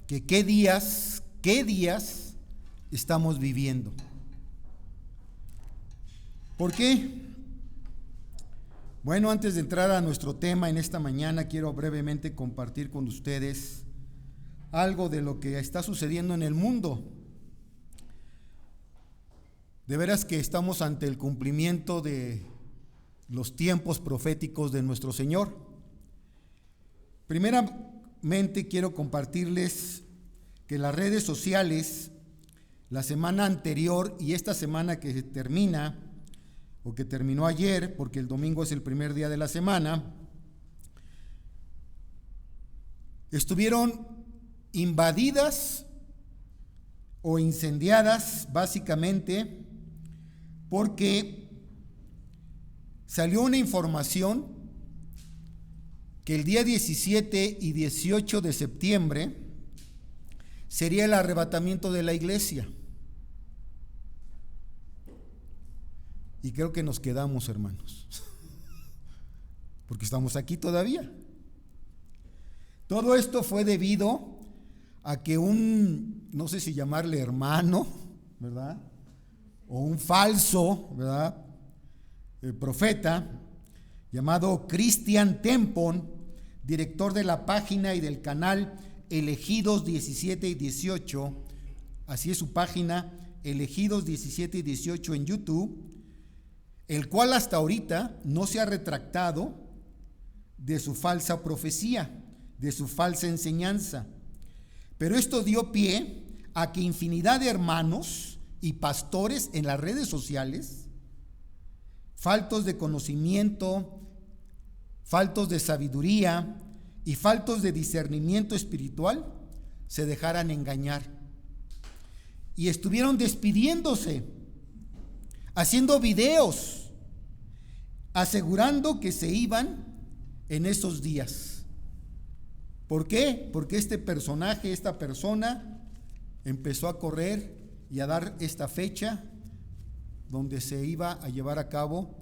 que qué días estamos viviendo. ¿Por qué? Bueno, antes de entrar a nuestro tema en esta mañana, quiero brevemente compartir con ustedes algo de lo que está sucediendo en el mundo. De veras que estamos ante el cumplimiento de los tiempos proféticos de nuestro Señor. Primeramente quiero compartirles que las redes sociales, la semana anterior y esta semana que termina, o que terminó ayer, porque el domingo es el primer día de la semana, estuvieron invadidas o incendiadas básicamente porque salió una información que el día 17 y 18 de septiembre sería el arrebatamiento de la iglesia. Y creo que nos quedamos, hermanos, porque estamos aquí todavía. Todo esto fue debido a que no sé si llamarle hermano, ¿verdad? O un falso, ¿verdad? Profeta, llamado Christian Tempon, director de la página y del canal Elegidos 17 y 18, así es su página, Elegidos 17 y 18 en YouTube, el cual hasta ahorita no se ha retractado de su falsa profecía, de su falsa enseñanza. Pero esto dio pie a que infinidad de hermanos y pastores en las redes sociales, faltos de conocimiento, faltos de sabiduría y faltos de discernimiento espiritual, se dejaran engañar y estuvieron despidiéndose, haciendo videos, asegurando que se iban en esos días. ¿Por qué? Porque esta persona, empezó a correr y a dar esta fecha donde se iba a llevar a cabo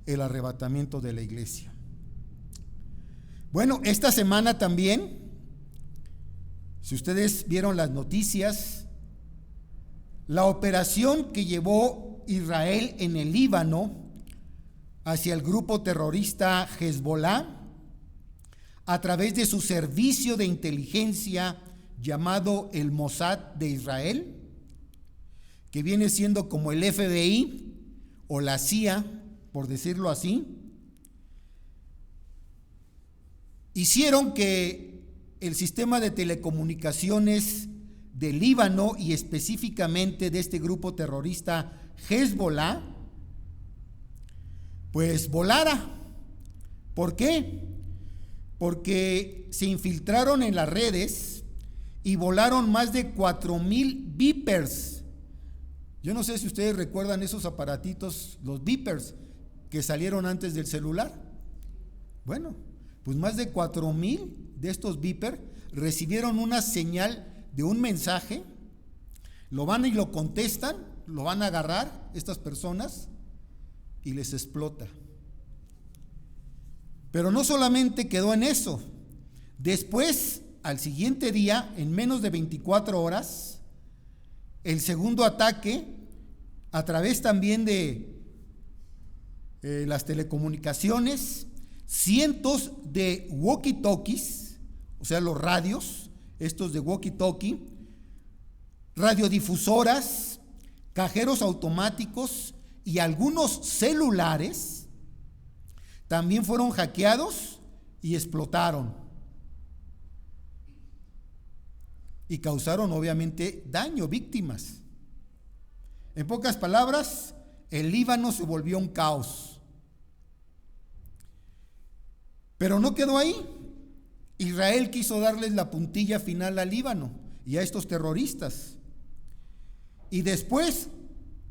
el arrebatamiento de la iglesia. Bueno, esta semana también, si ustedes vieron las noticias, la operación que llevó Israel en el Líbano hacia el grupo terrorista Hezbollah a través de su servicio de inteligencia llamado el Mossad de Israel, que viene siendo como el FBI o la CIA, por decirlo así, hicieron que el sistema de telecomunicaciones del Líbano y específicamente de este grupo terrorista Hezbollah, pues volara. ¿Por qué? Porque se infiltraron en las redes y volaron más de 4,000 beepers. Yo no sé si ustedes recuerdan esos aparatitos, los beepers, que salieron antes del celular. Bueno, pues más de 4,000 de estos beepers recibieron una señal de un mensaje, lo van y lo contestan, lo van a agarrar estas personas y les explota. Pero no solamente quedó en eso. Después, al siguiente día, en menos de 24 horas, el segundo ataque, a través también de las telecomunicaciones, cientos de walkie-talkies, o sea, los radios, estos de walkie-talkie, radiodifusoras, cajeros automáticos y algunos celulares también fueron hackeados y explotaron y causaron obviamente daño, víctimas. En pocas palabras, el Líbano se volvió un caos. Pero no quedó ahí. Israel quiso darles la puntilla final al Líbano y a estos terroristas. Y después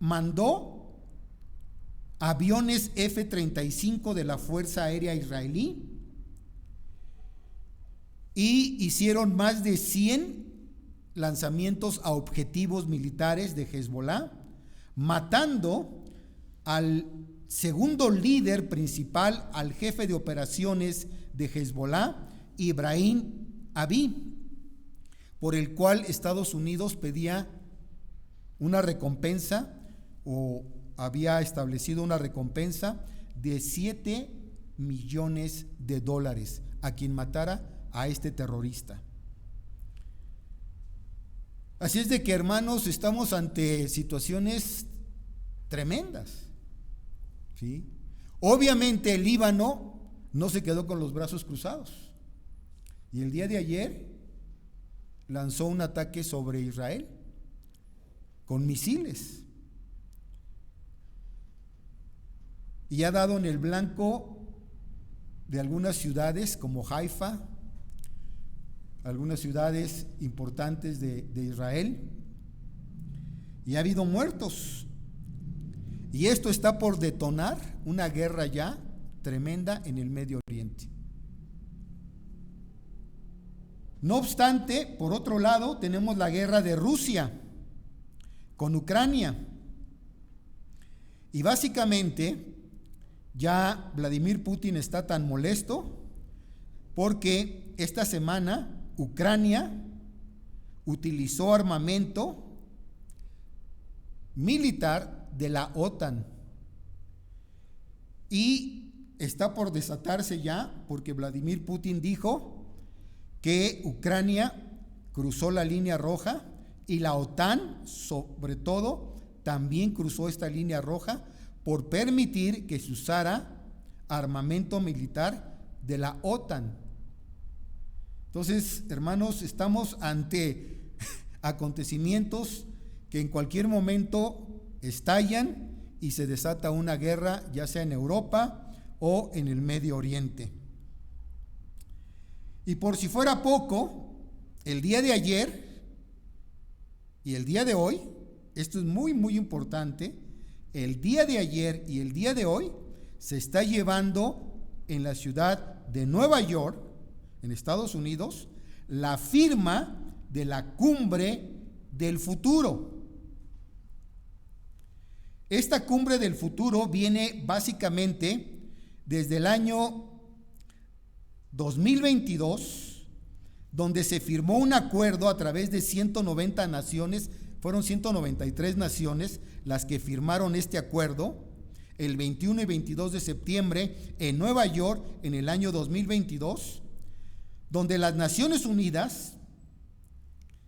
mandó aviones F-35 de la Fuerza Aérea Israelí y hicieron más de 100 lanzamientos a objetivos militares de Hezbollah, matando al segundo líder principal, al jefe de operaciones de Hezbollah, Ibrahim Abí. por el cual Estados Unidos pedía una recompensa, o había establecido una recompensa de $7 millones a quien matara a este terrorista. Así es de que, hermanos, estamos ante situaciones tremendas, ¿sí? Obviamente el Líbano no se quedó con los brazos cruzados, y el día de ayer lanzó un ataque sobre Israel con misiles, y ha dado en el blanco de algunas ciudades como Haifa, algunas ciudades importantes de Israel, y ha habido muertos, y esto está por detonar una guerra ya tremenda en el Medio Oriente. No obstante, por otro lado, tenemos la guerra de Rusia con Ucrania, y básicamente ya Vladimir Putin está tan molesto porque esta semana Ucrania utilizó armamento militar de la OTAN, y está por desatarse ya porque Vladimir Putin dijo que Ucrania cruzó la línea roja, y la OTAN, sobre todo, también cruzó esta línea roja por permitir que se usara armamento militar de la OTAN. Entonces, hermanos, estamos ante acontecimientos que en cualquier momento estallan y se desata una guerra, ya sea en Europa o en el Medio Oriente. Y por si fuera poco, el día de ayer y el día de hoy, esto es muy, muy importante, el día de ayer y el día de hoy se está llevando en la ciudad de Nueva York, en Estados Unidos, la firma de la Cumbre del Futuro. Esta Cumbre del Futuro viene básicamente desde el año 2022, donde se firmó un acuerdo a través de 190 naciones, fueron 193 naciones las que firmaron este acuerdo, el 21 y 22 de septiembre en Nueva York en el año 2022, donde las Naciones Unidas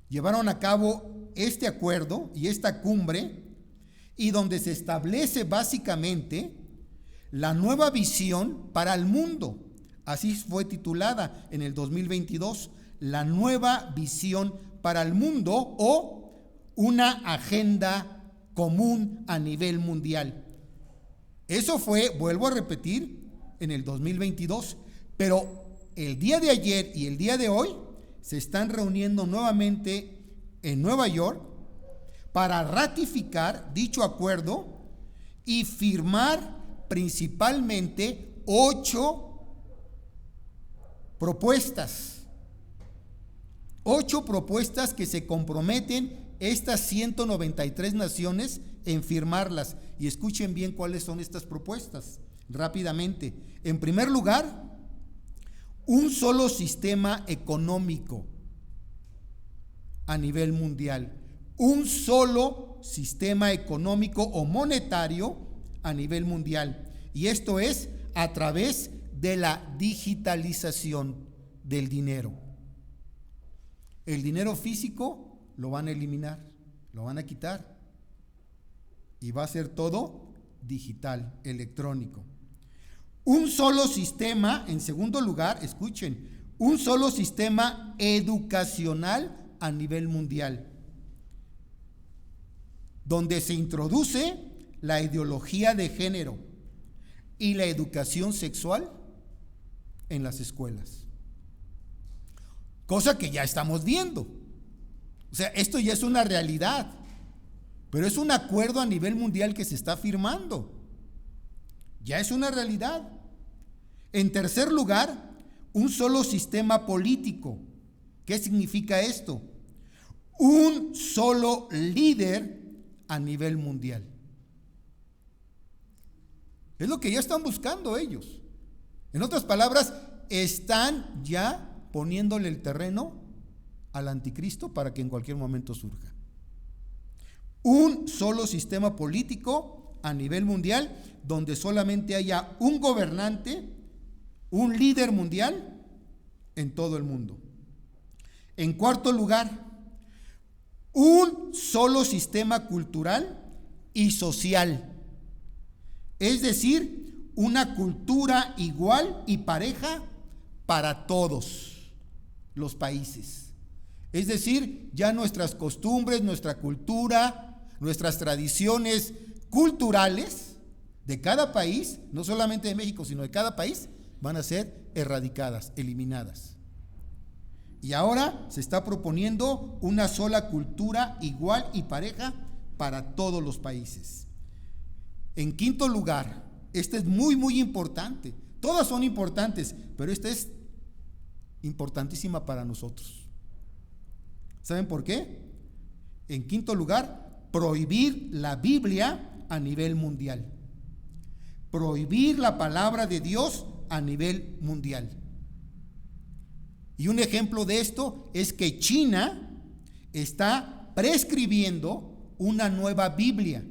llevaron a cabo este acuerdo y esta cumbre, y donde se establece básicamente la nueva visión para el mundo. Así fue titulada en el 2022, la nueva visión para el mundo, o una agenda común a nivel mundial. Eso fue, vuelvo a repetir, en el 2022, pero el día de ayer y el día de hoy se están reuniendo nuevamente en Nueva York para ratificar dicho acuerdo y firmar principalmente 8 propuestas. 8 propuestas que se comprometen estas 193 naciones en firmarlas. Y escuchen bien cuáles son estas propuestas rápidamente. En primer lugar, un solo sistema económico a nivel mundial. Un solo sistema económico o monetario a nivel mundial. Y esto es a través de la digitalización del dinero. El dinero físico lo van a eliminar, lo van a quitar, y va a ser todo digital, electrónico. Un solo sistema, en segundo lugar, escuchen, un solo sistema educacional a nivel mundial, donde se introduce la ideología de género y la educación sexual en las escuelas. Cosa que ya estamos viendo. O sea, esto ya es una realidad, pero es un acuerdo a nivel mundial que se está firmando. Ya es una realidad. En tercer lugar, un solo sistema político. ¿Qué significa esto? Un solo líder a nivel mundial. Es lo que ya están buscando ellos. En otras palabras, están ya poniéndole el terreno al anticristo para que en cualquier momento surja. Un solo sistema político a nivel mundial donde solamente haya un gobernante, un líder mundial en todo el mundo. En cuarto lugar, un solo sistema cultural y social. Es decir, una cultura igual y pareja para todos los países. Es decir, ya nuestras costumbres, nuestra cultura, nuestras tradiciones culturales de cada país, no solamente de México, sino de cada país, van a ser erradicadas, eliminadas. Y ahora se está proponiendo una sola cultura igual y pareja para todos los países. En quinto lugar, esta es muy, muy importante. Todas son importantes, pero esta es importantísima para nosotros. ¿Saben por qué? En quinto lugar, prohibir la Biblia a nivel mundial. Prohibir la palabra de Dios a nivel mundial. Y un ejemplo de esto es que China está prescribiendo una nueva Biblia,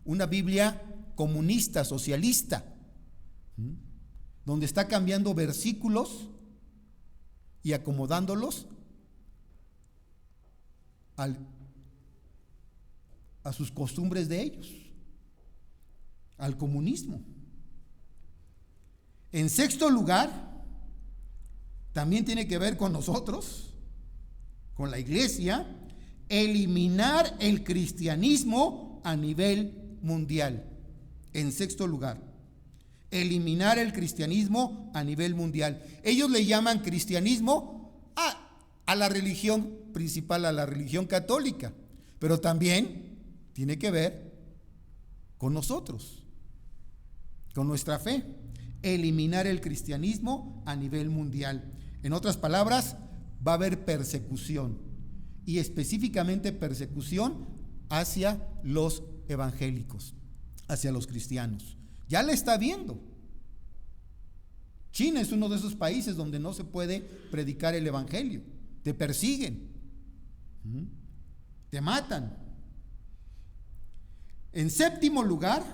una Biblia comunista, socialista, donde está cambiando versículos y acomodándolos a sus costumbres de ellos, al comunismo. En sexto lugar, también tiene que ver con nosotros, con la iglesia, eliminar el cristianismo a nivel mundial. En sexto lugar, eliminar el cristianismo a nivel mundial. Ellos le llaman cristianismo a la religión principal, a la religión católica, pero también tiene que ver con nosotros, con nuestra fe. Eliminar el cristianismo a nivel mundial. En otras palabras, va a haber persecución, y específicamente persecución hacia los evangélicos, hacia los cristianos. Ya la está viendo. China es uno de esos países donde no se puede predicar el evangelio. Te persiguen, te matan. En séptimo lugar,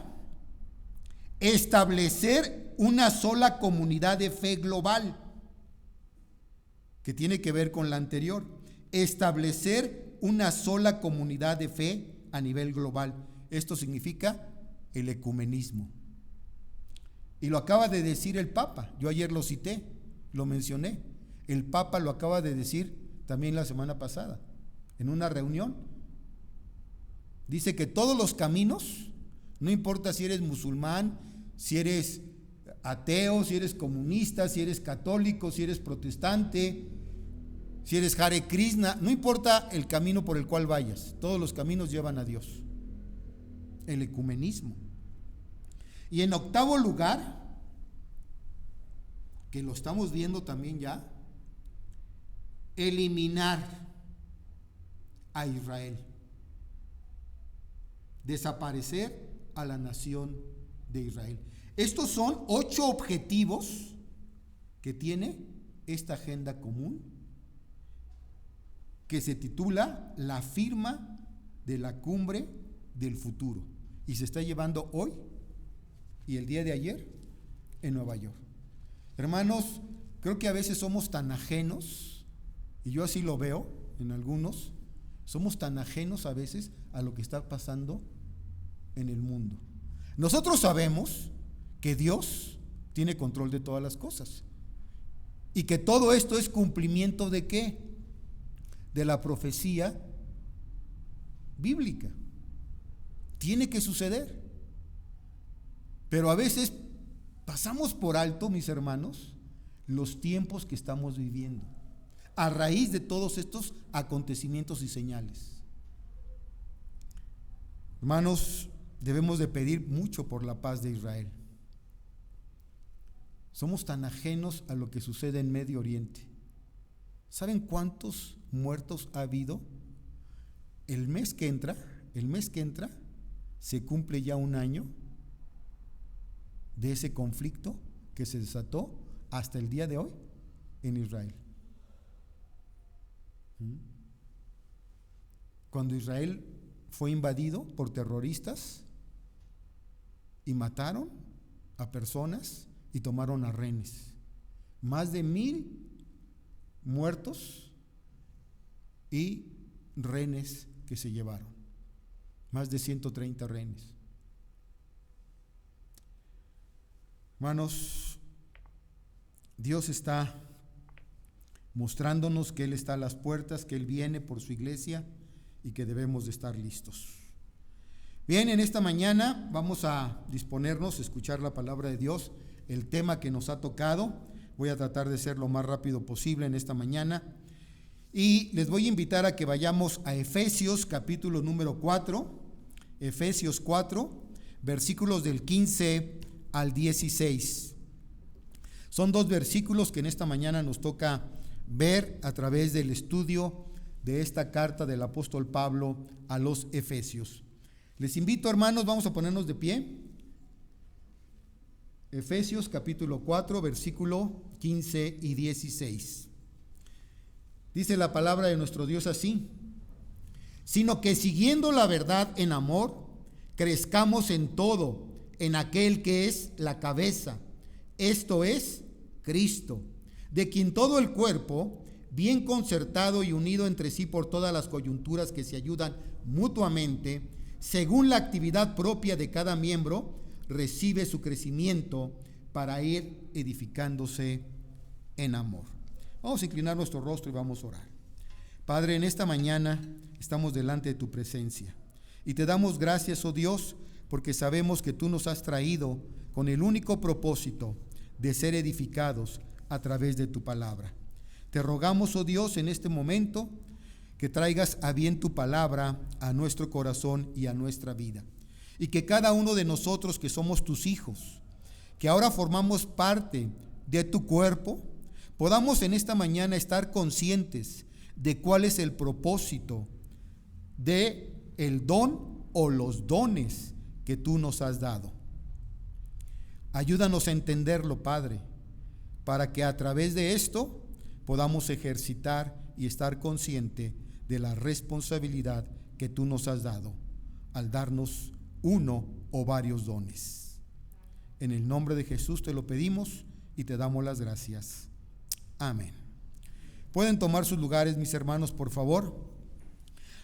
establecer una sola comunidad de fe global, que tiene que ver con la anterior. Establecer una sola comunidad de fe a nivel global. Esto significa el ecumenismo. Y lo acaba de decir el Papa. Yo ayer lo cité, lo mencioné. El Papa lo acaba de decir también la semana pasada, en una reunión. Dice que todos los caminos, no importa si eres musulmán, si eres ateo, si eres comunista, si eres católico, si eres protestante, si eres Hare Krishna, no importa el camino por el cual vayas, todos los caminos llevan a Dios. El ecumenismo. Y en octavo lugar, que lo estamos viendo también ya, eliminar a Israel, desaparecer a la nación de Israel. Estos son 8 objetivos que tiene esta agenda común, que se titula La firma de la cumbre del futuro, y se está llevando hoy y el día de ayer en Nueva York. Hermanos, creo que a veces somos tan ajenos, y yo así lo veo en algunos, somos tan ajenos a veces a lo que está pasando en el mundo. Nosotros sabemos que Dios tiene control de todas las cosas, y que todo esto es cumplimiento ¿de qué? De la profecía bíblica. Tiene que suceder. Pero a veces pasamos por alto, mis hermanos, los tiempos que estamos viviendo a raíz de todos estos acontecimientos y señales. Hermanos, debemos de pedir mucho por la paz de Israel. Somos tan ajenos a lo que sucede en Medio Oriente. ¿Saben cuántos muertos ha habido? El mes que entra, se cumple ya un año de ese conflicto que se desató hasta el día de hoy en Israel. Cuando Israel fue invadido por terroristas y mataron a personas y tomaron a rehenes. Más de 1,000 muertos y rehenes que se llevaron. Más de 130 rehenes. Hermanos, Dios está mostrándonos que Él está a las puertas, que Él viene por su iglesia y que debemos de estar listos. Bien, en esta mañana vamos a disponernos a escuchar la palabra de Dios, el tema que nos ha tocado. Voy a tratar de ser lo más rápido posible en esta mañana y les voy a invitar a que vayamos a Efesios capítulo número 4, Efesios 4, versículos del 15 al 16. Son 2 versículos que en esta mañana nos toca ver a través del estudio de esta carta del apóstol Pablo a los Efesios. Les invito, hermanos, vamos a ponernos de pie. Efesios capítulo 4, versículo 15 y 16. Dice la palabra de nuestro Dios así: sino que siguiendo la verdad en amor, crezcamos en todo, en aquel que es la cabeza, esto es Cristo, de quien todo el cuerpo, bien concertado y unido entre sí por todas las coyunturas que se ayudan mutuamente, según la actividad propia de cada miembro, recibe su crecimiento para ir edificándose en amor. Vamos a inclinar nuestro rostro y vamos a orar. Padre, en esta mañana estamos delante de tu presencia y te damos gracias, oh Dios, porque sabemos que tú nos has traído con el único propósito de ser edificados a través de tu palabra. Te rogamos, oh Dios, en este momento que traigas a bien tu palabra a nuestro corazón y a nuestra vida, y que cada uno de nosotros que somos tus hijos, que ahora formamos parte de tu cuerpo, podamos en esta mañana estar conscientes de cuál es el propósito de el don o los dones que tú nos has dado. Ayúdanos a entenderlo, Padre, para que a través de esto podamos ejercitar y estar consciente de la responsabilidad que tú nos has dado al darnos uno o varios dones. En el nombre de Jesús te lo pedimos y te damos las gracias. Amén. ¿Pueden tomar sus lugares, mis hermanos, por favor?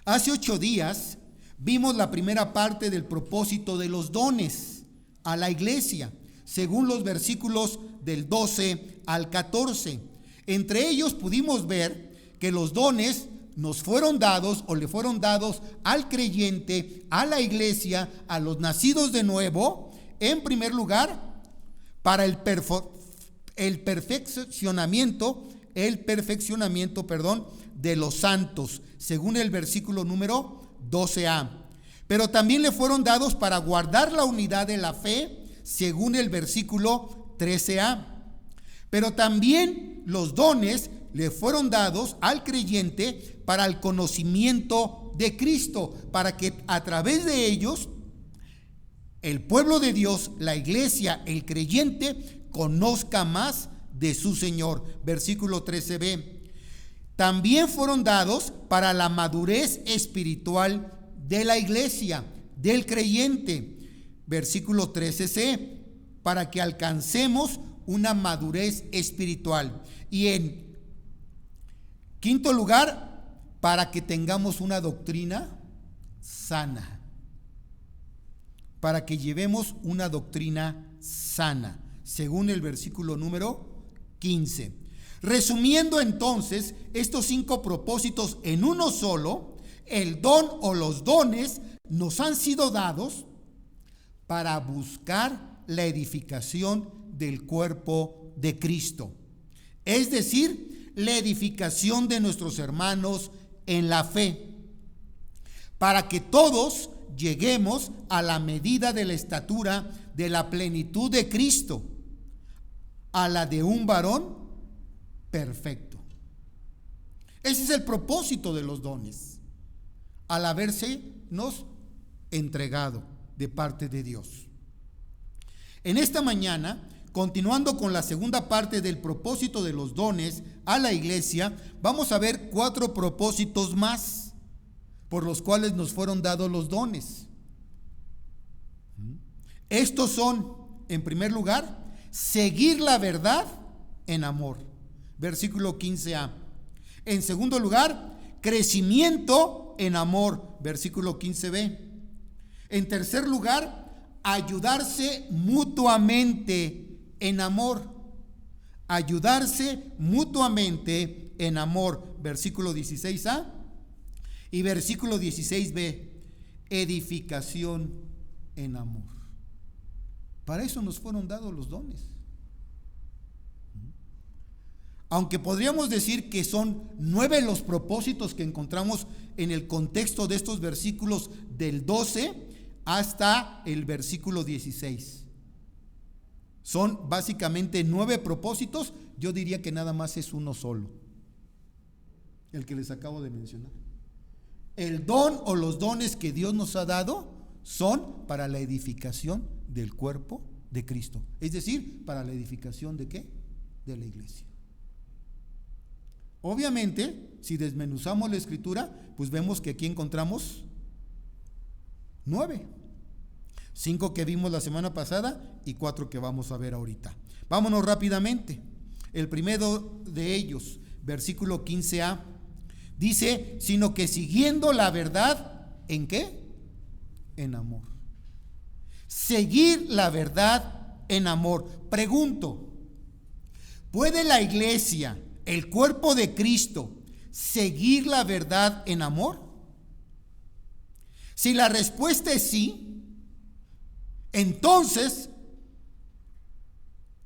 Hace 8 días vimos la primera parte del propósito de los dones a la iglesia, según los versículos del 12 al 14. Entre ellos pudimos ver que los dones nos fueron dados o le fueron dados al creyente, a la iglesia, a los nacidos de nuevo, en primer lugar, para el perfeccionamiento de los santos, según el versículo número 12a. Pero también le fueron dados para guardar la unidad de la fe, según el versículo 13a. Pero también los dones le fueron dados al creyente para el conocimiento de Cristo, para que a través de ellos el pueblo de Dios, la iglesia, el creyente, conozca más de su Señor. Versículo 13b. También fueron dados para la madurez espiritual de la iglesia, del creyente. Versículo 13c. Para que alcancemos una madurez espiritual. Y en quinto lugar, para que tengamos una doctrina sana. Para que llevemos una doctrina sana, según el versículo número 15. Resumiendo entonces estos 5 propósitos en uno solo, el don o los dones nos han sido dados para buscar la edificación del cuerpo de Cristo. Es decir, la edificación de nuestros hermanos en la fe, para que todos lleguemos a la medida de la estatura de la plenitud de Cristo, a la de un varón perfecto. Ese es el propósito de los dones, al habérsenos entregado de parte de Dios. En esta mañana continuando con la segunda parte del propósito de los dones a la iglesia, vamos a ver 4 propósitos más por los cuales nos fueron dados los dones. Estos son, en primer lugar, seguir la verdad en amor, versículo 15a. En segundo lugar, crecimiento en amor, versículo 15b. En tercer lugar, ayudarse mutuamente en amor. Ayudarse mutuamente en amor, versículo 16a. Y versículo 16b, edificación en amor. Para eso nos fueron dados los dones. Aunque podríamos decir que son 9 los propósitos que encontramos en el contexto de estos versículos del 12 hasta el versículo 16. Son básicamente 9 propósitos, yo diría que nada más es uno solo, el que les acabo de mencionar. El don o los dones que Dios nos ha dado son para la edificación del cuerpo de Cristo. Es decir, para la edificación ¿de qué? De la iglesia. Obviamente, si desmenuzamos la escritura, pues vemos que aquí encontramos 9. 5 que vimos la semana pasada y 4 que vamos a ver ahorita. Vámonos rápidamente. El primero de ellos, versículo 15a, dice, sino que siguiendo la verdad, ¿en qué? En amor. Seguir la verdad en amor. Pregunto, ¿puede la iglesia, el cuerpo de Cristo, seguir la verdad en amor? Si la respuesta es sí, entonces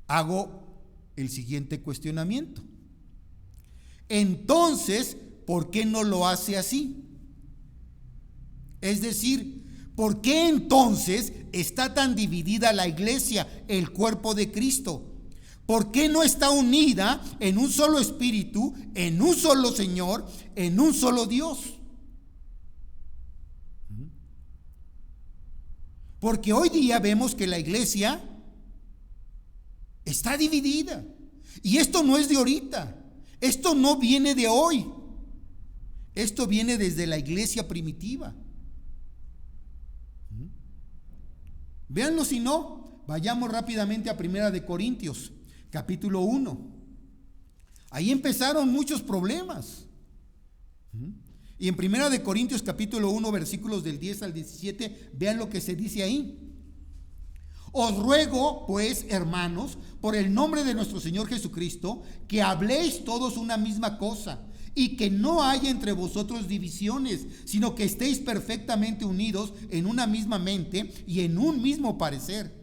hago el siguiente cuestionamiento. Entonces, ¿por qué no lo hace así? Es decir, ¿por qué entonces está tan dividida la iglesia, el cuerpo de Cristo? ¿Por qué no está unida en un solo espíritu, en un solo Señor, en un solo Dios? Porque hoy día vemos que la iglesia está dividida. Y esto no es de ahorita. Esto no viene de hoy. Esto viene desde la iglesia primitiva. Véanlo, si no, vayamos rápidamente a Primera de Corintios, capítulo 1. Ahí empezaron muchos problemas. Y en Primera de Corintios, capítulo 1, versículos del 10 al 17, vean lo que se dice ahí. Os ruego, pues, hermanos, por el nombre de nuestro Señor Jesucristo, que habléis todos una misma cosa, y que no haya entre vosotros divisiones, sino que estéis perfectamente unidos en una misma mente y en un mismo parecer.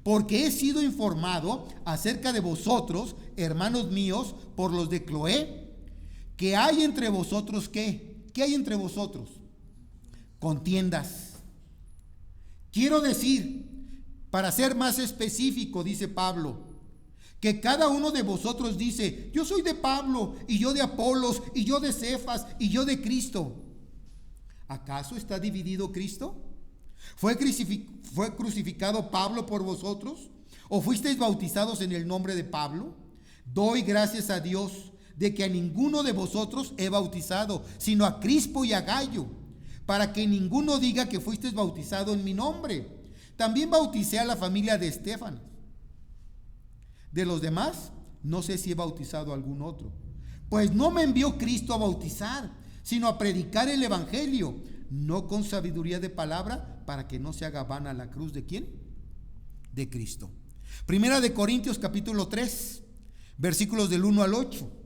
Porque he sido informado acerca de vosotros, hermanos míos, por los de Cloé, que hay entre vosotros, ¿qué? ¿Qué hay entre vosotros? Contiendas. Quiero decir, para ser más específico, dice Pablo, que cada uno de vosotros dice, yo soy de Pablo, y yo de Apolos, y yo de Cefas, y yo de Cristo. ¿Acaso está dividido Cristo? ¿Fue crucificado Pablo por vosotros? ¿O fuisteis bautizados en el nombre de Pablo? Doy gracias a Dios de que a ninguno de vosotros he bautizado, sino a Crispo y a Gayo, para que ninguno diga que fuisteis bautizado en mi nombre. También bauticé a la familia de Estéfanas. De los demás, no sé si he bautizado a algún otro. Pues no me envió Cristo a bautizar, sino a predicar el evangelio, no con sabiduría de palabra, para que no se haga vana la cruz ¿de quién? De Cristo. Primera de Corintios, capítulo 3, versículos del 1 al 8.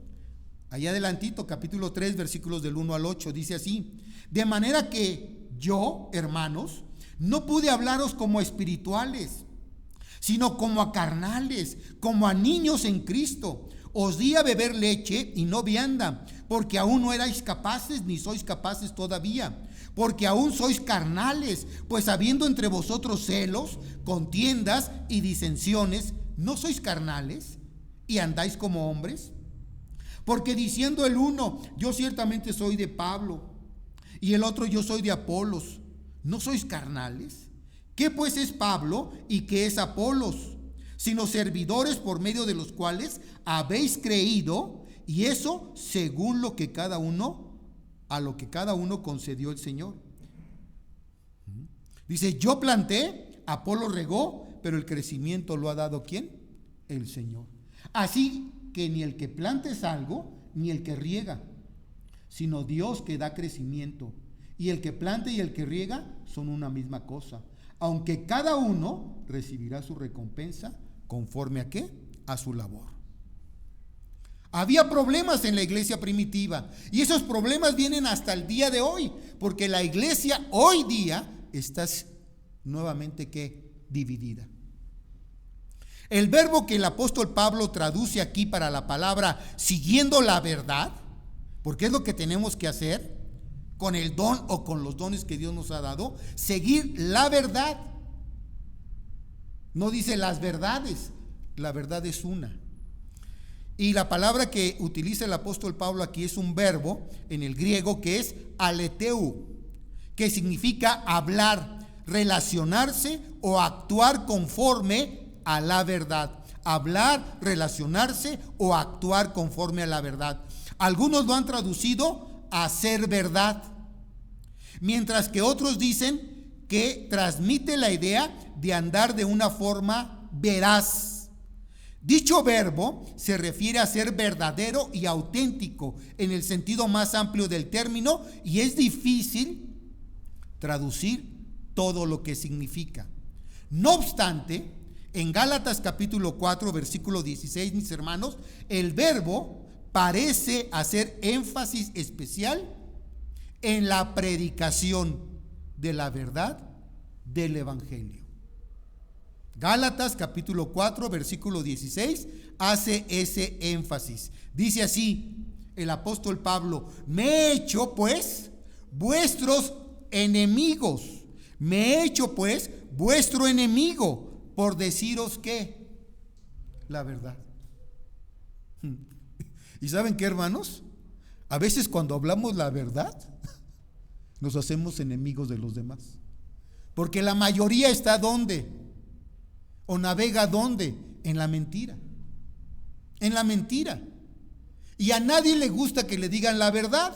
Allá adelantito, capítulo 3, versículos del 1 al 8, dice así: de manera que yo, hermanos, no pude hablaros como a espirituales, sino como a carnales, como a niños en Cristo. Os di a beber leche y no vianda, porque aún no erais capaces, ni sois capaces todavía, porque aún sois carnales, pues habiendo entre vosotros celos, contiendas y disensiones, ¿no sois carnales y andáis como hombres? Porque diciendo el uno, yo ciertamente soy de Pablo, y el otro, yo soy de Apolos, ¿no sois carnales? ¿Qué pues es Pablo y qué es Apolos? sino servidores por medio de los cuales habéis creído, y eso según lo que cada uno, a lo que cada uno concedió el Señor. Dice, yo planté, Apolo regó, pero el crecimiento lo ha dado ¿quién? El Señor. Así que ni el que planta es algo, ni el que riega, sino Dios que da crecimiento. Y el que planta y el que riega son una misma cosa, aunque cada uno recibirá su recompensa conforme a ¿qué? A su labor. Había problemas en la iglesia primitiva, y esos problemas vienen hasta el día de hoy, porque la iglesia hoy día está nuevamente ¿qué? Dividida. El verbo que el apóstol Pablo traduce aquí para la palabra siguiendo la verdad, porque es lo que tenemos que hacer con el don o con los dones que Dios nos ha dado, seguir la verdad. No dice las verdades, la verdad es una. Y la palabra que utiliza el apóstol Pablo aquí es un verbo en el griego que es aleteu, que significa hablar, relacionarse o actuar conforme a la verdad. Hablar, relacionarse o actuar conforme a la verdad. Algunos lo han traducido hacer verdad, mientras que otros dicen que transmite la idea de andar de una forma veraz. Dicho verbo se refiere a ser verdadero y auténtico en el sentido más amplio del término, y es difícil traducir todo lo que significa. No obstante, en Gálatas capítulo 4 versículo 16, mis hermanos, el verbo parece hacer énfasis especial en la predicación de la verdad del evangelio. Gálatas capítulo 4 versículo 16 hace ese énfasis. Dice así el apóstol Pablo: me he hecho pues vuestros enemigos, me he hecho pues vuestro enemigo por deciros ¿qué? La verdad. ¿Y saben qué, hermanos? A veces cuando hablamos la verdad, nos hacemos enemigos de los demás. Porque la mayoría está ¿dónde? ¿O navega dónde? En la mentira. En la mentira. Y a nadie le gusta que le digan la verdad.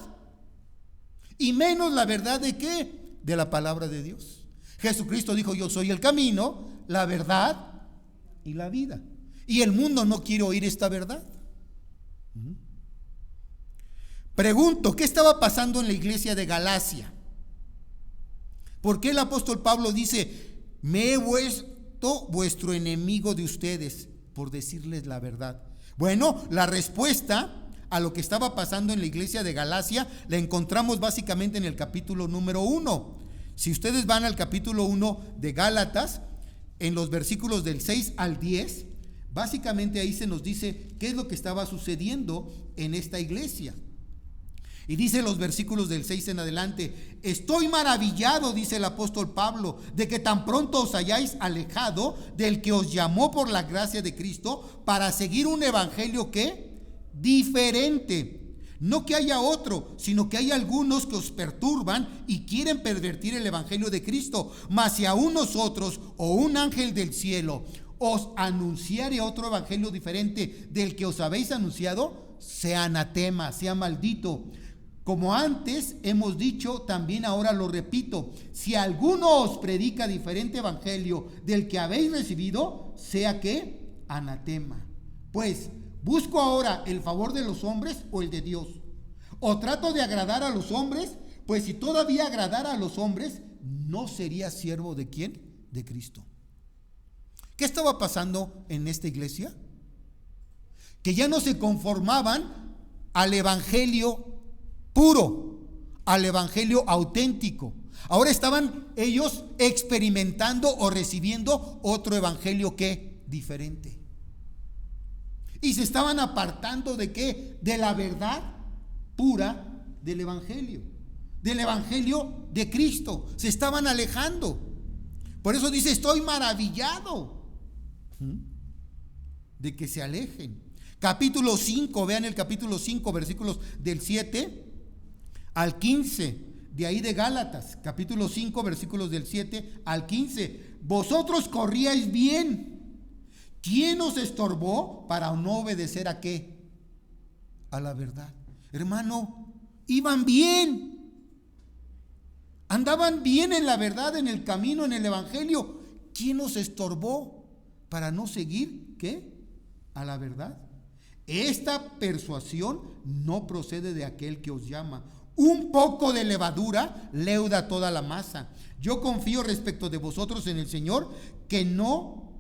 Y menos la verdad ¿de qué? De la palabra de Dios. Jesucristo dijo: yo soy el camino, la verdad y la vida. Y el mundo no quiere oír esta verdad. Pregunto, ¿qué estaba pasando en la iglesia de Galacia? ¿Por qué el apóstol Pablo dice: me he vuelto vuestro enemigo de ustedes por decirles la verdad? Bueno, la respuesta a lo que estaba pasando en la iglesia de Galacia la encontramos básicamente en el capítulo número 1. Si ustedes van al capítulo 1 de Gálatas, en los versículos del 6 al 10, básicamente ahí se nos dice qué es lo que estaba sucediendo en esta iglesia. Y dice los versículos del 6 en adelante: estoy maravillado, dice el apóstol Pablo, de que tan pronto os hayáis alejado del que os llamó por la gracia de Cristo para seguir un evangelio que diferente. No que haya otro, sino que hay algunos que os perturban y quieren pervertir el evangelio de Cristo. Mas si aún nosotros o un ángel del cielo os anunciare otro evangelio diferente del que os habéis anunciado, sea anatema, sea maldito. Como antes hemos dicho, también ahora lo repito: si alguno os predica diferente evangelio del que habéis recibido, sea que anatema. Pues, ¿busco ahora el favor de los hombres o el de Dios? ¿O trato de agradar a los hombres? Pues si todavía agradara a los hombres, ¿no sería siervo de quién? De Cristo. ¿Qué estaba pasando en esta iglesia? Que ya no se conformaban al evangelio puro, al evangelio auténtico. Ahora estaban ellos experimentando o recibiendo otro evangelio que diferente. Y se estaban apartando ¿de qué? De la verdad pura del evangelio de Cristo. Se estaban alejando. Por eso dice: estoy maravillado de que se alejen. Capítulo 5, vean el capítulo 5, versículos del 7 al 15, de ahí de Gálatas, capítulo 5, versículos del 7 al 15. Vosotros corríais bien, ¿Quién nos estorbó para no obedecer a qué? A la verdad. Hermano, iban bien. Andaban bien en la verdad, en el camino, en el evangelio. ¿Quién nos estorbó para no seguir qué? A la verdad. Esta persuasión no procede de aquel que os llama. Un poco de levadura leuda toda la masa. Yo confío respecto de vosotros en el Señor, que no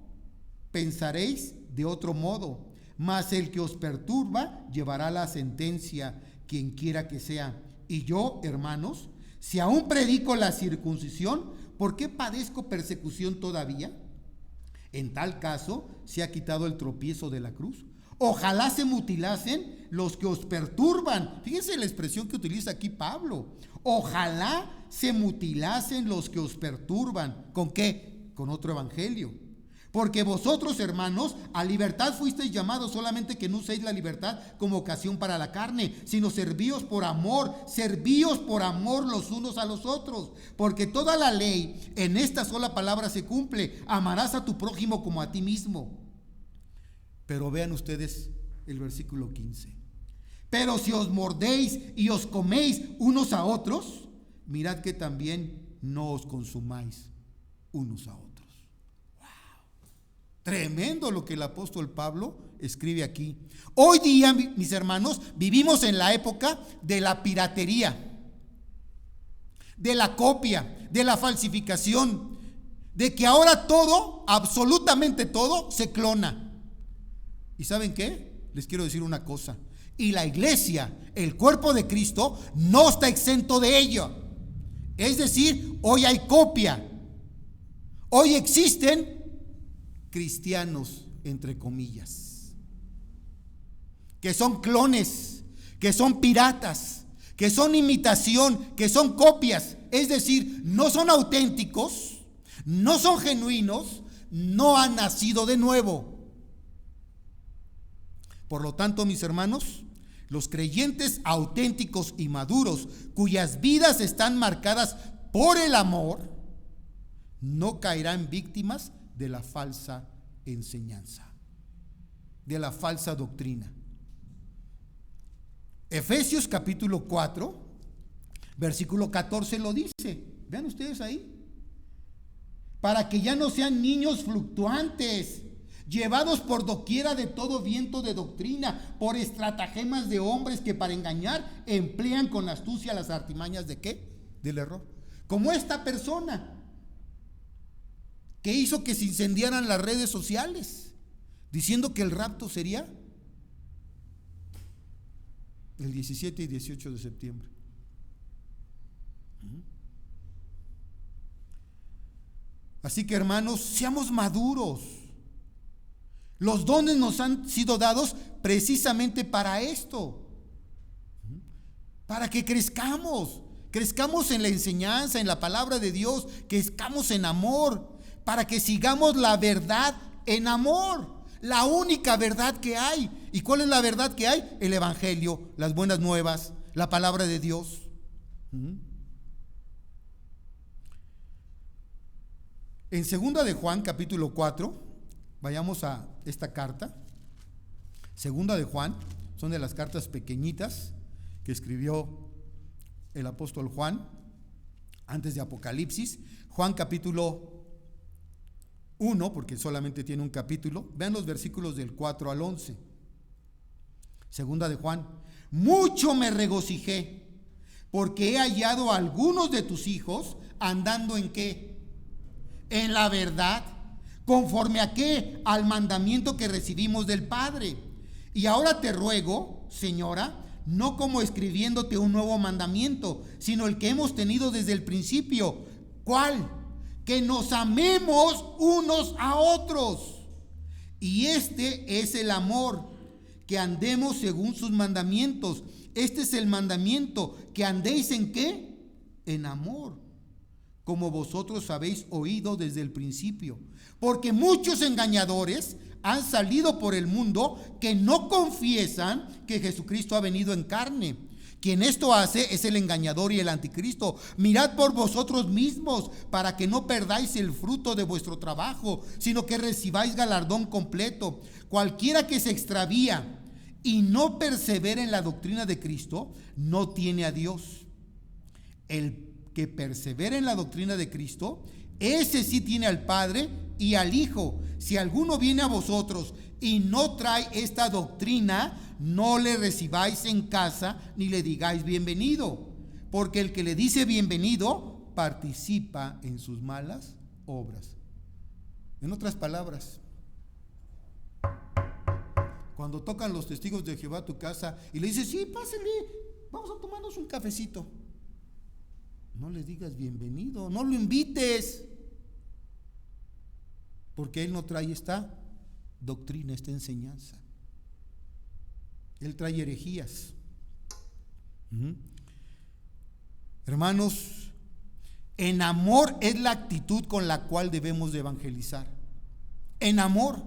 pensaréis de otro modo, mas el que os perturba llevará la sentencia, quien quiera que sea. Y yo, hermanos, si aún predico la circuncisión, ¿por qué padezco persecución todavía? En tal caso, se ha quitado el tropiezo de la cruz. Ojalá se mutilasen los que os perturban. Fíjense la expresión que utiliza aquí Pablo. Ojalá se mutilasen los que os perturban. ¿Con qué? Con otro evangelio. Porque vosotros, hermanos, a libertad fuisteis llamados, solamente que no uséis la libertad como ocasión para la carne, sino servíos por amor los unos a los otros. Porque toda la ley en esta sola palabra se cumple: amarás a tu prójimo como a ti mismo. Pero vean ustedes el versículo 15. Pero si os mordéis y os coméis unos a otros, mirad que también no os consumáis unos a otros. Tremendo lo que el apóstol Pablo escribe aquí. Hoy día, mis hermanos, vivimos en la época de la piratería, de la copia, de la falsificación, de que ahora todo, absolutamente todo, se clona. ¿Y saben qué? Les quiero decir una cosa. Y la iglesia, el cuerpo de Cristo, no está exento de ello. Es decir, hoy hay copia. Hoy existen cristianos, entre comillas, que son clones, que son piratas, que son imitación, que son copias. Es decir, no son auténticos, no son genuinos, no han nacido de nuevo. Por lo tanto, mis hermanos, los creyentes auténticos y maduros, cuyas vidas están marcadas por el amor, no caerán víctimas de la falsa enseñanza, de la falsa doctrina. Efesios capítulo 4, versículo 14 lo dice. Vean ustedes ahí. Para que ya no sean niños fluctuantes, llevados por doquiera de todo viento de doctrina, por estratagemas de hombres que para engañar emplean con astucia las artimañas ¿de qué? Del error. Como esta persona que hizo que se incendiaran las redes sociales, diciendo que el rapto sería el 17 y 18 de septiembre. Así que, hermanos, seamos maduros. Los dones nos han sido dados precisamente para esto, para que crezcamos en la enseñanza, en la palabra de Dios, crezcamos en amor, para que sigamos la verdad en amor, la única verdad que hay. ¿Y cuál es la verdad que hay? El evangelio, las buenas nuevas, la palabra de Dios. En 2 de Juan capítulo 4, vayamos a esta carta. 2 de Juan, son de las cartas pequeñitas que escribió el apóstol Juan antes de Apocalipsis. Juan capítulo 1, porque solamente tiene un capítulo. Vean los versículos del 4 al 11. 2 de Juan. Mucho me regocijé, porque he hallado a algunos de tus hijos andando en ¿qué? En la verdad, conforme a qué? Al mandamiento que recibimos del Padre. Y ahora te ruego, señora, no como escribiéndote un nuevo mandamiento, sino el que hemos tenido desde el principio. ¿Cuál? Que nos amemos unos a otros. Y este es el amor, que andemos según sus mandamientos. Este es el mandamiento, que andéis en ¿qué? En amor, como vosotros habéis oído desde el principio. Porque muchos engañadores han salido por el mundo que no confiesan que Jesucristo ha venido en carne. Quien esto hace es el engañador y el anticristo. Mirad por vosotros mismos para que no perdáis el fruto de vuestro trabajo, sino que recibáis galardón completo. Cualquiera que se extravía y no persevera en la doctrina de Cristo, no tiene a Dios. El que persevera en la doctrina de Cristo, ese sí tiene al Padre y al Hijo. Si alguno viene a vosotros y no trae esta doctrina, no le recibáis en casa ni le digáis bienvenido, porque el que le dice bienvenido participa en sus malas obras. En otras palabras, cuando tocan los testigos de Jehová a tu casa y le dices, sí, pásenle, vamos a tomarnos un cafecito, no le digas bienvenido, no lo invites, porque él no trae esta doctrina, esta enseñanza. Él trae herejías. Hermanos, en amor es la actitud con la cual debemos de evangelizar. En amor.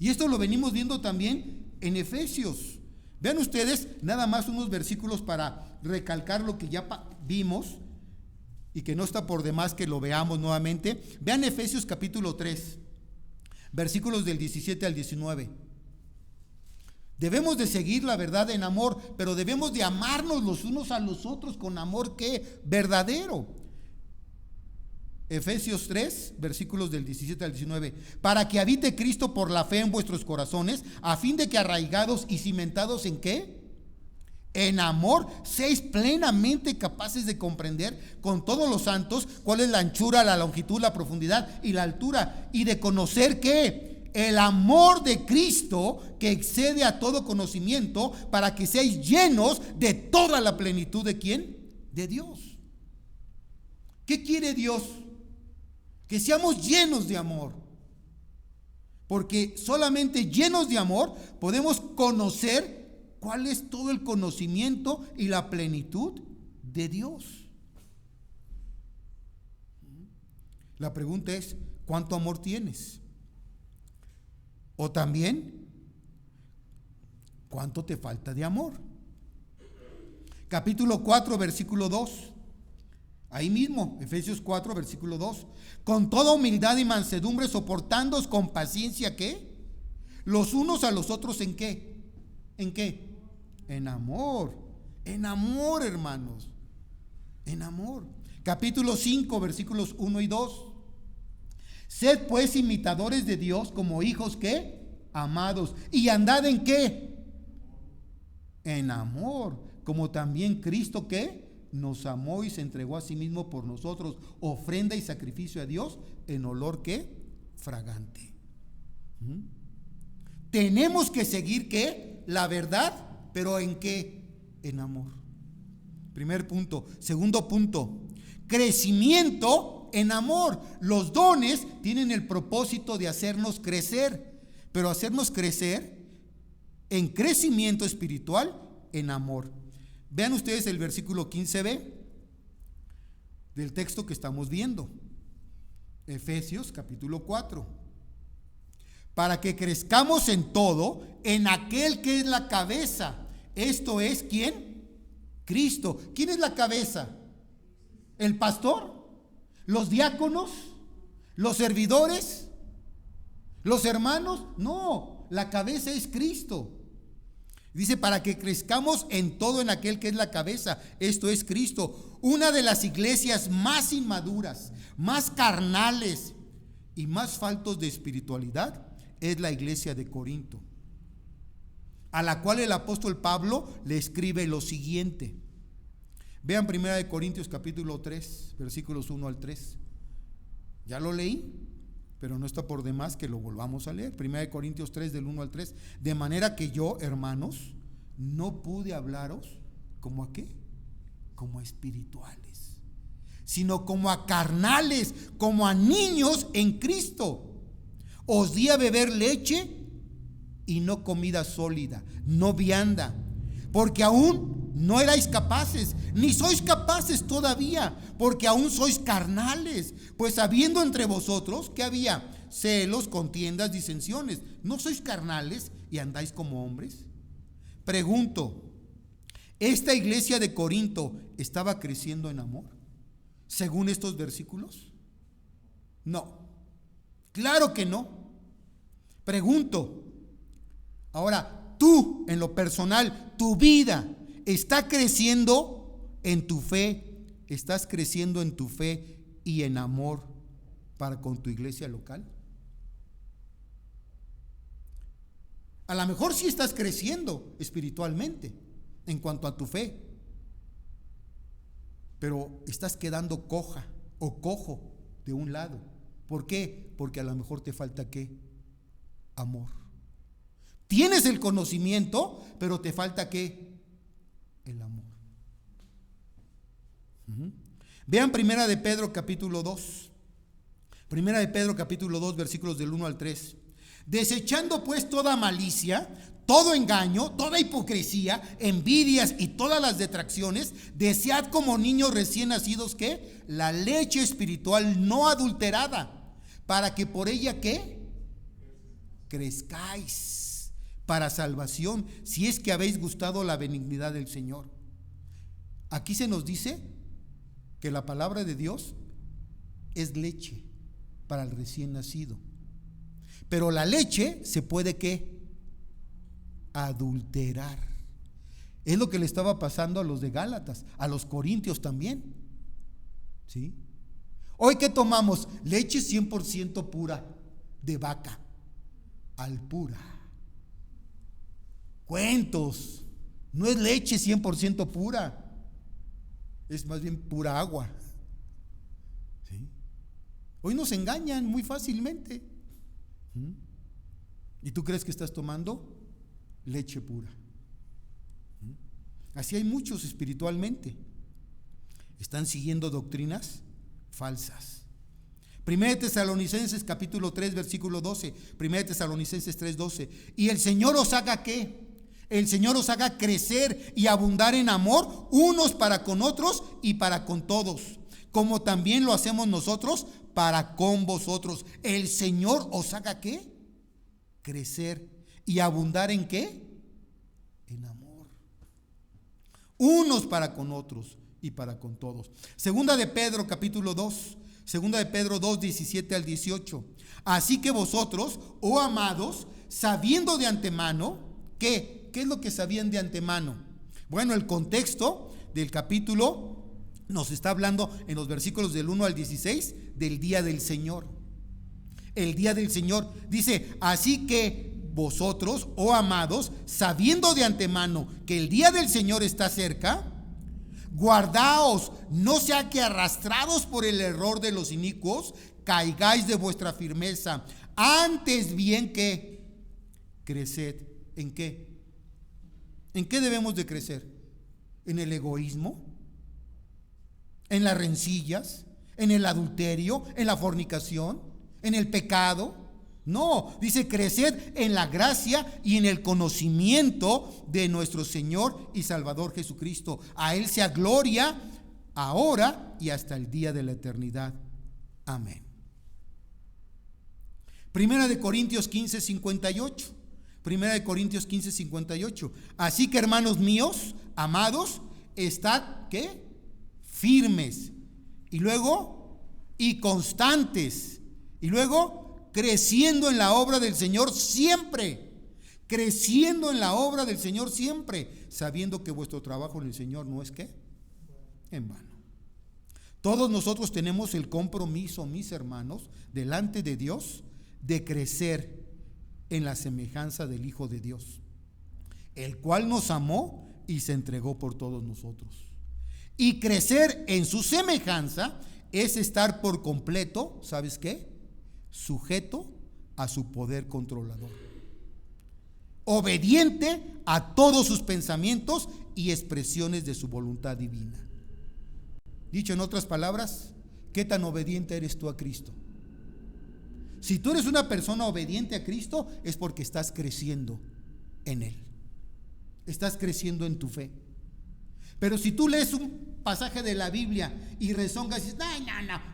Y esto lo venimos viendo también en Efesios. Vean ustedes nada más unos versículos para recalcar lo que ya vimos y que no está por demás que lo veamos nuevamente. Vean Efesios capítulo 3, versículos del 17 al 19. Debemos de seguir la verdad en amor, pero debemos de amarnos los unos a los otros con amor que verdadero. Efesios 3, versículos del 17 al 19. Para que habite Cristo por la fe en vuestros corazones, a fin de que arraigados y cimentados en ¿qué? En amor, seáis plenamente capaces de comprender con todos los santos cuál es la anchura, la longitud, la profundidad y la altura, y de conocer ¿qué? El amor de Cristo que excede a todo conocimiento, para que seáis llenos de toda la plenitud ¿de quién? De Dios. ¿Qué quiere Dios? Que seamos llenos de amor, porque solamente llenos de amor podemos conocer cuál es todo el conocimiento y la plenitud de Dios. La pregunta es, ¿cuánto amor tienes? O también, ¿cuánto te falta de amor? Capítulo 4, versículo 2. Ahí mismo, Efesios 4, versículo 2. Con toda humildad y mansedumbre, soportándoos con paciencia, ¿qué? Los unos a los otros, ¿en qué? ¿En qué? En amor. En amor, hermanos. En amor. Capítulo 5, versículos 1 y 2. Sed pues imitadores de Dios como hijos, ¿qué? Amados. ¿Y andad en qué? En amor. Como también Cristo, ¿qué? Nos amó y se entregó a sí mismo por nosotros, ofrenda y sacrificio a Dios en olor ¿qué? Fragante. Tenemos que seguir ¿qué? La verdad, pero ¿en qué? En amor. Primer punto. Segundo punto, crecimiento en amor. Los dones tienen el propósito de hacernos crecer, pero hacernos crecer en crecimiento espiritual en amor. Vean ustedes el versículo 15b del texto que estamos viendo. Efesios capítulo 4. Para que crezcamos en todo, en aquel que es la cabeza. Esto es, ¿quién? Cristo. ¿Quién es la cabeza? ¿El pastor? ¿Los diáconos? ¿Los servidores? ¿Los hermanos? No, la cabeza es Cristo. Dice, para que crezcamos en todo en aquel que es la cabeza, esto es Cristo. Una de las iglesias más inmaduras, más carnales y más faltos de espiritualidad es la iglesia de Corinto, a la cual el apóstol Pablo le escribe lo siguiente. Vean 1 Corintios capítulo 3, versículos 1 al 3. Ya lo leí, pero no está por demás que lo volvamos a leer. 1 Corintios 3 del 1 al 3. De manera que yo, hermanos, no pude hablaros como a qué, como a espirituales, sino como a carnales, como a niños en Cristo. Os di a beber leche y no comida sólida, no vianda, porque aún no erais capaces, ni sois capaces todavía, porque aún sois carnales. Pues habiendo entre vosotros, ¿qué había? Celos, contiendas, disensiones. ¿No sois carnales y andáis como hombres? Pregunto, ¿Esta iglesia de Corinto estaba creciendo en amor, según estos versículos? No, claro que no. Pregunto, ahora tú, en lo personal, tu vida está creciendo en tu fe, estás creciendo en tu fe y en amor para con tu iglesia local. A lo mejor sí estás creciendo espiritualmente en cuanto a tu fe, pero estás quedando coja o cojo de un lado. ¿Por qué? Porque a lo mejor te falta ¿qué? Amor. Tienes el conocimiento, pero te falta ¿qué? El amor. Vean Primera de Pedro capítulo 2. Primera de Pedro capítulo 2, versículos del 1 al 3. Desechando pues toda malicia, todo engaño, toda hipocresía, envidias y todas las detracciones, desead como niños recién nacidos ¿qué? La leche espiritual no adulterada, para que por ella ¿qué? Crezcáis para salvación, si es que habéis gustado la benignidad del Señor. Aquí se nos dice que la palabra de Dios es leche para el recién nacido. Pero la leche se puede ¿qué? Adulterar. Es lo que le estaba pasando a los de Gálatas, a los corintios también. ¿Sí? Hoy ¿qué tomamos? Leche 100% pura de vaca, al pura. Cuentos. No es leche 100% pura, es más bien pura agua. ¿Sí? Hoy nos engañan muy fácilmente. ¿Y tú crees que estás tomando leche pura? Así hay muchos espiritualmente. Están siguiendo doctrinas falsas. 1 Tesalonicenses capítulo 3 versículo 12. 1 Tesalonicenses 3:12. Y el Señor os haga ¿qué? El Señor os haga crecer y abundar en amor unos para con otros y para con todos, como también lo hacemos nosotros para con vosotros. El Señor os haga ¿qué? Crecer y abundar en ¿qué? En amor. Unos para con otros y para con todos. Segunda de Pedro capítulo 2. Segunda de Pedro 2, 17 al 18. Así que vosotros, oh amados, sabiendo de antemano, ¿qué es lo que sabían de antemano? Bueno, el contexto del capítulo nos está hablando en los versículos del 1 al 16 del día del Señor. El día del Señor dice, así que vosotros, oh amados, sabiendo de antemano que el día del Señor está cerca, guardaos, no sea que arrastrados por el error de los inicuos, caigáis de vuestra firmeza. Antes bien que creced. ¿En qué? ¿En qué debemos de crecer? ¿En el egoísmo? ¿En las rencillas? ¿En el adulterio? ¿En la fornicación? ¿En el pecado? No, dice creced en la gracia y en el conocimiento de nuestro Señor y Salvador Jesucristo. A Él sea gloria ahora y hasta el día de la eternidad. Amén. Primera de Corintios 15, 58. Primera de Corintios 15, 58. Así que hermanos míos, amados, estad ¿qué? Firmes. Y luego, y constantes. Y luego, creciendo en la obra del Señor siempre. Creciendo en la obra del Señor siempre. Sabiendo que vuestro trabajo en el Señor no es ¿qué? En vano. Todos nosotros tenemos el compromiso, mis hermanos, delante de Dios, de crecer en la semejanza del Hijo de Dios, el cual nos amó y se entregó por todos nosotros. Y crecer en su semejanza es estar por completo, ¿sabes qué? Sujeto a su poder controlador, obediente a todos sus pensamientos y expresiones de su voluntad divina. Dicho en otras palabras, ¿qué tan obediente eres tú a Cristo? Si tú eres una persona obediente a Cristo, es porque estás creciendo en Él. Estás creciendo en tu fe. Pero si tú lees un pasaje de la Biblia y rezongas y dices,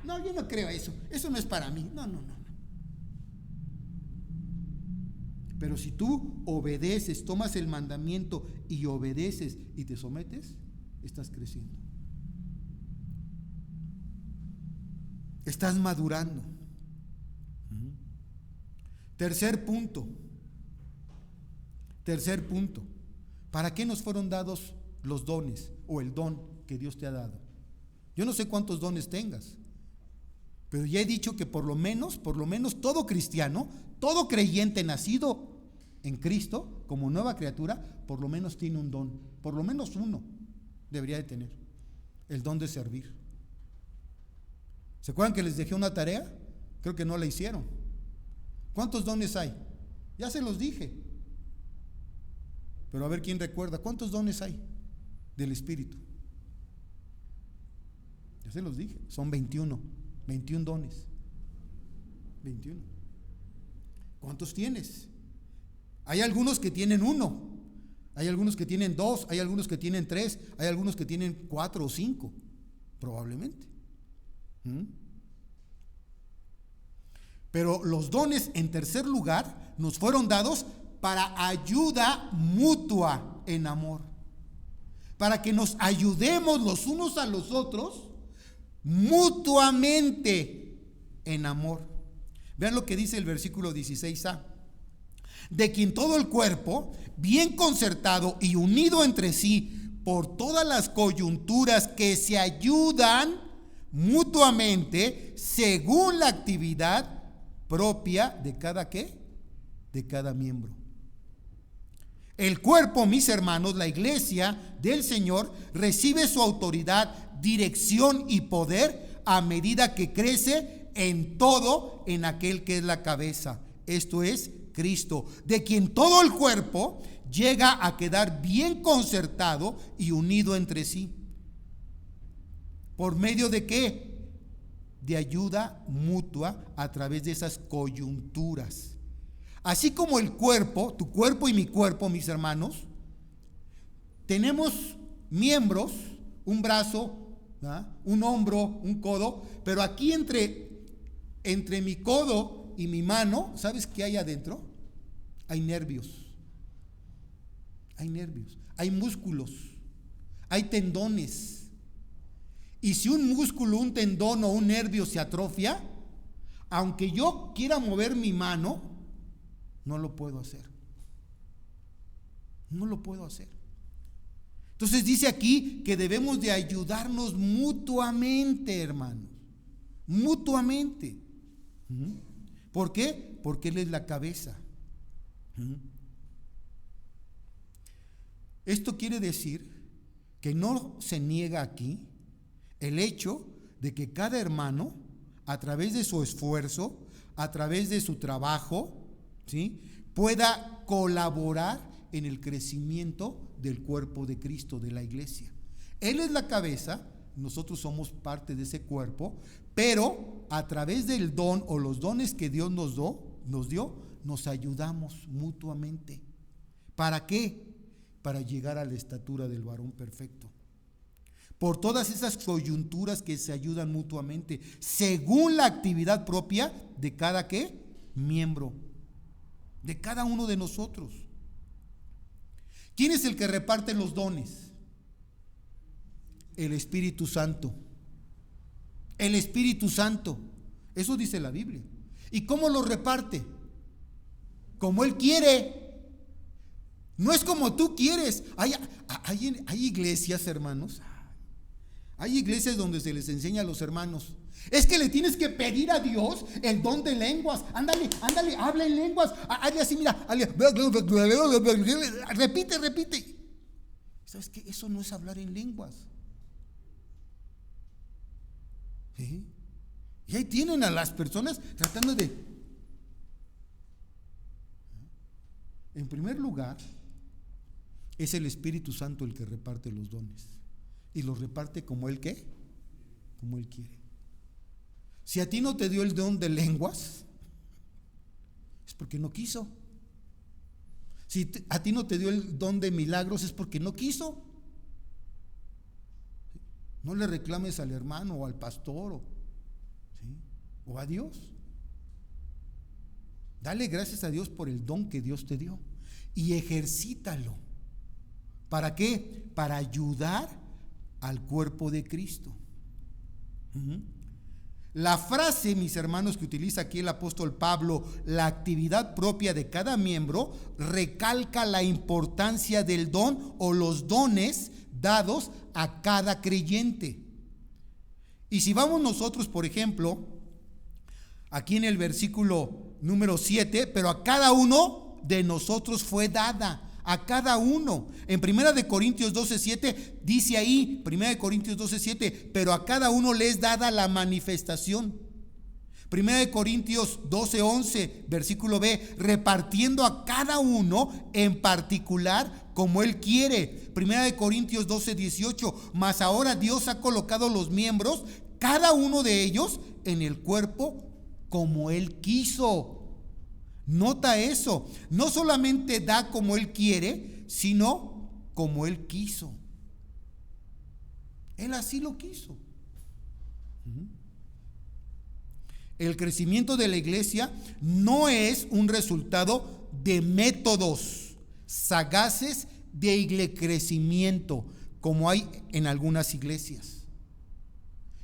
no, yo no creo eso no es para mí. No. Pero si tú obedeces, tomas el mandamiento y obedeces y te sometes, estás creciendo. Estás madurando. Tercer punto. ¿Para qué nos fueron dados los dones o el don que Dios te ha dado? Yo no sé cuántos dones tengas, pero ya he dicho que por lo menos todo cristiano, todo creyente nacido en Cristo como nueva criatura, por lo menos tiene un don, por lo menos uno debería de tener, el don de servir. ¿Se acuerdan que les dejé una tarea? Creo que no la hicieron. ¿Cuántos dones hay? Ya se los dije. Pero a ver quién recuerda, ¿cuántos dones hay del Espíritu? Ya se los dije, son 21 dones. 21. ¿Cuántos tienes? Hay algunos que tienen 1, hay algunos que tienen 2, hay algunos que tienen 3, hay algunos que tienen 4 o 5, probablemente. Pero los dones, en tercer lugar, nos fueron dados para ayuda mutua en amor, para que nos ayudemos los unos a los otros mutuamente en amor. Vean lo que dice el versículo 16a: de quien todo el cuerpo, bien concertado y unido entre sí por todas las coyunturas que se ayudan mutuamente según la actividad propia de cada ¿qué? De cada miembro. El cuerpo, mis hermanos, la iglesia del Señor, recibe su autoridad, dirección y poder a medida que crece en todo en aquel que es la cabeza, esto es Cristo, de quien todo el cuerpo llega a quedar bien concertado y unido entre sí. ¿Por medio de qué? De ayuda mutua a través de esas coyunturas. Así como el cuerpo, tu cuerpo y mi cuerpo, mis hermanos, tenemos miembros, un brazo, ¿verdad?, un hombro, un codo, pero aquí entre mi codo y mi mano, ¿sabes qué hay adentro? Hay nervios, hay músculos, hay tendones. Y si un músculo, un tendón o un nervio se atrofia, aunque yo quiera mover mi mano, no lo puedo hacer. Entonces dice aquí que debemos de ayudarnos mutuamente, hermanos. Mutuamente. ¿Por qué? Porque Él es la cabeza. Esto quiere decir que no se niega aquí el hecho de que cada hermano, a través de su esfuerzo, a través de su trabajo, ¿sí?, pueda colaborar en el crecimiento del cuerpo de Cristo, de la iglesia. Él es la cabeza, nosotros somos parte de ese cuerpo, pero a través del don o los dones que Dios nos dio, nos ayudamos mutuamente. ¿Para qué? Para llegar a la estatura del varón perfecto. Por todas esas coyunturas que se ayudan mutuamente, según la actividad propia de cada ¿qué? Miembro, de cada uno de nosotros. ¿Quién es el que reparte los dones? El Espíritu Santo. El Espíritu Santo. Eso dice la Biblia. ¿Y cómo lo reparte? Como Él quiere. No es como tú quieres. Hay iglesias, hermanos. Hay iglesias donde se les enseña a los hermanos: es que le tienes que pedir a Dios el don de lenguas. Ándale, habla en lenguas. Hazle así, mira. Repite. ¿Sabes qué? Eso no es hablar en lenguas. ¿Sí? Y ahí tienen a las personas tratando de... En primer lugar, es el Espíritu Santo el que reparte los dones. Y los reparte como Él ¿qué? Como Él quiere. Si a ti no te dio el don de lenguas, es porque no quiso. Si a ti no te dio el don de milagros, es porque no quiso. No le reclames al hermano o al pastor, ¿sí?, o a Dios. Dale gracias a Dios por el don que Dios te dio y ejercítalo. ¿Para qué? Para ayudar al cuerpo de Cristo. La frase, mis hermanos, que utiliza aquí el apóstol Pablo, la actividad propia de cada miembro, recalca la importancia del don o los dones dados a cada creyente. Y si vamos nosotros, por ejemplo, aquí en el versículo número 7, pero a cada uno de nosotros fue dada. A cada uno. En 1 Corintios 12:7 dice ahí, 1 Corintios 12:7, pero a cada uno le es dada la manifestación. 1 Corintios 12:11, versículo B, repartiendo a cada uno en particular como Él quiere. 1 Corintios 12:18, mas ahora Dios ha colocado los miembros, cada uno de ellos, en el cuerpo como Él quiso. Nota eso, no solamente da como Él quiere, sino como Él quiso. Él así lo quiso. El crecimiento de la iglesia no es un resultado de métodos sagaces de crecimiento, como hay en algunas iglesias.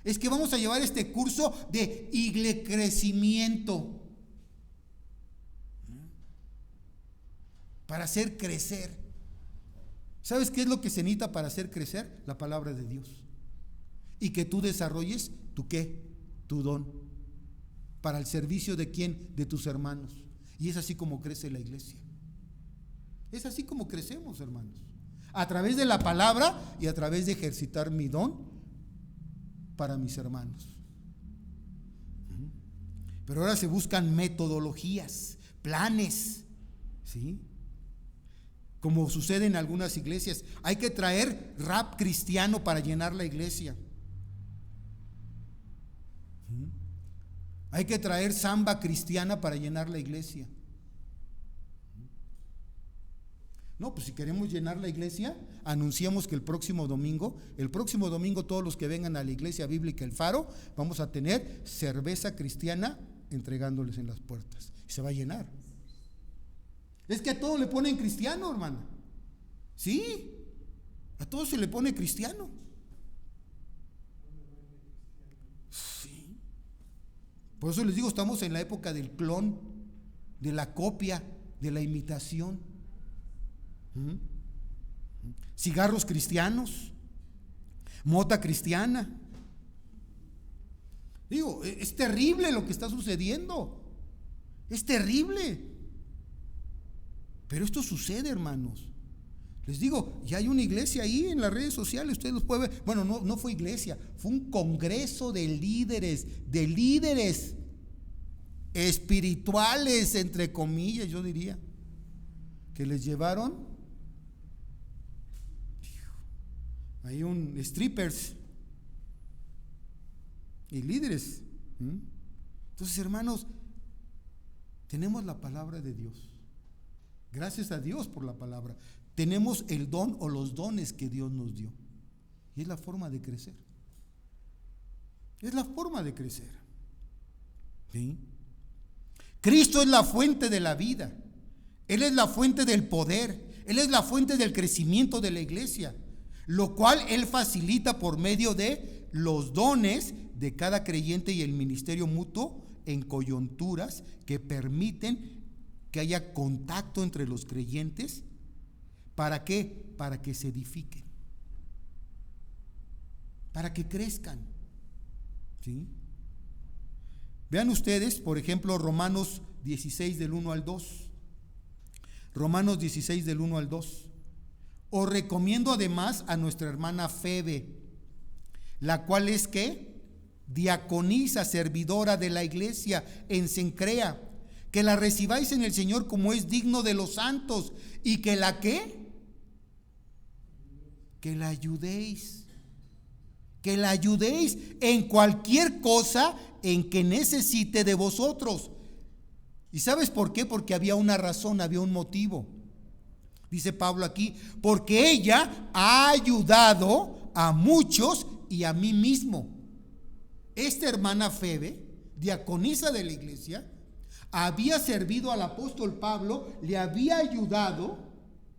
Es que vamos a llevar este curso de crecimiento para hacer crecer. ¿Sabes qué es lo que se necesita para hacer crecer? La palabra de Dios. Y que tú desarrolles tu ¿qué? Tu don. Para el servicio de ¿quién? De tus hermanos. Y es así como crece la iglesia. Es así como crecemos, hermanos. A través de la palabra y a través de ejercitar mi don para mis hermanos. Pero ahora se buscan metodologías, planes, ¿sí? Como sucede en algunas iglesias. Hay que traer rap cristiano para llenar la iglesia. Hay que traer samba cristiana para llenar la iglesia. No, pues si queremos llenar la iglesia, anunciamos que el próximo domingo todos los que vengan a la iglesia bíblica El Faro, vamos a tener cerveza cristiana entregándoles en las puertas. Y se va a llenar. Es que a todo le ponen cristiano, hermana. Sí, a todo se le pone cristiano. Sí. Por eso les digo, estamos en la época del clon, de la copia, de la imitación. Cigarros cristianos, mota cristiana. Digo, es terrible lo que está sucediendo. Es terrible. Pero esto sucede, hermanos. Les digo, ya hay una iglesia ahí en las redes sociales, ustedes los pueden ver. Bueno, no fue iglesia, fue un congreso de líderes espirituales, entre comillas, yo diría, que les llevaron ahí un strippers y líderes. Entonces, hermanos, tenemos la palabra de Dios. Gracias a Dios por la palabra. Tenemos el don o los dones que Dios nos dio. Y es la forma de crecer. Es la forma de crecer. ¿Sí? Cristo es la fuente de la vida. Él es la fuente del poder. Él es la fuente del crecimiento de la iglesia, lo cual Él facilita por medio de los dones de cada creyente y el ministerio mutuo en coyunturas que permiten que haya contacto entre los creyentes. ¿Para qué? Para que se edifiquen, para que crezcan. ¿Sí? Vean ustedes, por ejemplo, Romanos 16 del 1 al 2. Romanos 16 del 1 al 2. Os recomiendo además a nuestra hermana Febe, la cual es ¿qué? Diaconisa, servidora de la iglesia en Cencrea, que la recibáis en el Señor como es digno de los santos, y que la ¿qué? Que la ayudéis. Que la ayudéis en cualquier cosa en que necesite de vosotros. ¿Y sabes por qué? Porque había una razón, había un motivo. Dice Pablo aquí, porque ella ha ayudado a muchos y a mí mismo. Esta hermana Febe, diaconisa de la iglesia, había servido al apóstol Pablo, le había ayudado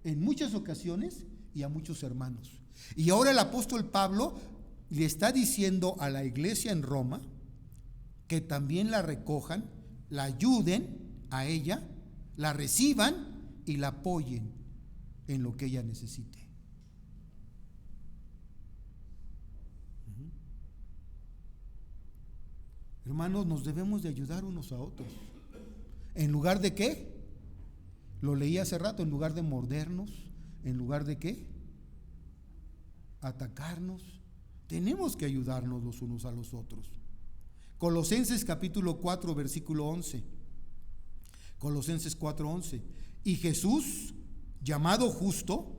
en muchas ocasiones y a muchos hermanos. Y ahora el apóstol Pablo le está diciendo a la iglesia en Roma que también la recojan, la ayuden a ella, la reciban y la apoyen en lo que ella necesite. Hermanos, nos debemos de ayudar unos a otros. ¿En lugar de qué? Lo leí hace rato, en lugar de mordernos, en lugar de qué? Atacarnos. Tenemos que ayudarnos los unos a los otros. Colosenses capítulo 4, versículo 11. Colosenses 4:11. Y Jesús, llamado justo,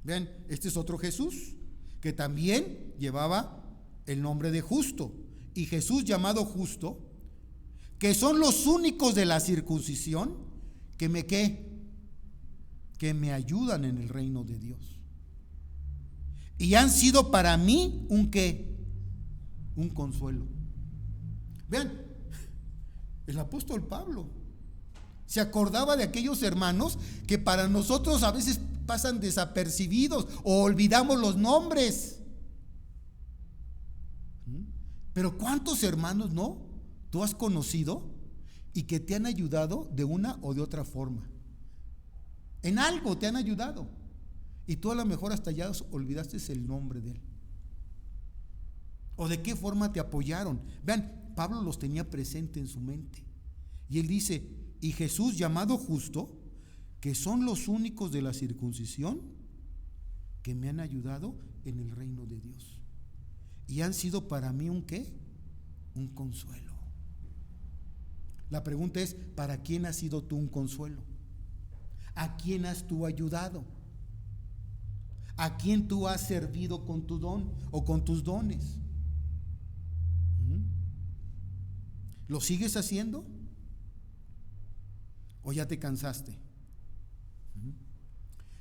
vean, este es otro Jesús, que también llevaba el nombre de justo. Y Jesús, llamado justo, que son los únicos de la circuncisión que me ayudan en el reino de Dios. Y han sido para mí un consuelo. Vean, el apóstol Pablo se acordaba de aquellos hermanos que para nosotros a veces pasan desapercibidos o olvidamos los nombres. Pero ¿cuántos hermanos tú has conocido y que te han ayudado de una o de otra forma? En algo te han ayudado y tú a lo mejor hasta ya olvidaste el nombre de él. ¿O de qué forma te apoyaron? Vean, Pablo los tenía presente en su mente. Y él dice, y Jesús, llamado justo, que son los únicos de la circuncisión que me han ayudado en el reino de Dios. Y han sido para mí un consuelo. La pregunta es, ¿para quién has sido tú un consuelo? ¿A quién has tú ayudado? ¿A quién tú has servido con tu don o con tus dones? ¿Lo sigues haciendo? ¿O ya te cansaste?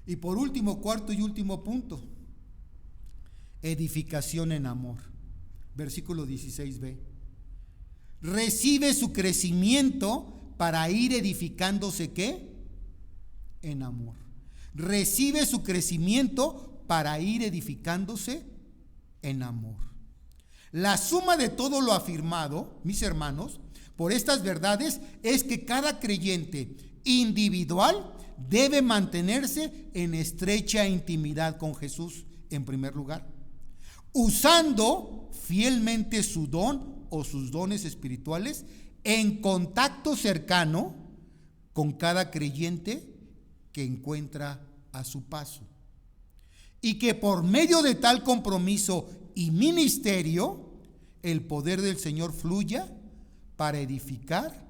Y por último, cuarto y último punto, edificación en amor. Versículo 16b. Recibe su crecimiento para ir edificándose ¿qué? En amor. Recibe su crecimiento para ir edificándose en amor. La suma de todo lo afirmado, mis hermanos, por estas verdades es que cada creyente individual debe mantenerse en estrecha intimidad con Jesús en primer lugar, usando fielmente su don o sus dones espirituales en contacto cercano con cada creyente que encuentra a su paso, y que por medio de tal compromiso y ministerio el poder del Señor fluya para edificar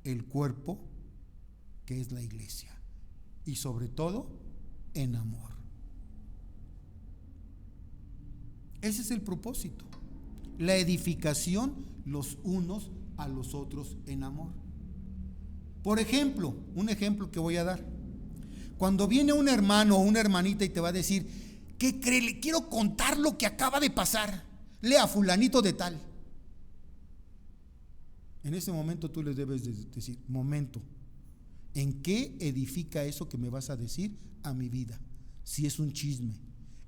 el cuerpo que es la iglesia, y sobre todo en amor. Ese es el propósito, la edificación los unos a los otros en amor. Por ejemplo, un ejemplo que voy a dar: cuando viene un hermano o una hermanita y te va a decir, ¿qué cree? Le quiero contar lo que acaba de pasar, lea fulanito de tal. En ese momento tú les debes decir, momento, ¿en qué edifica eso que me vas a decir a mi vida? Si es un chisme.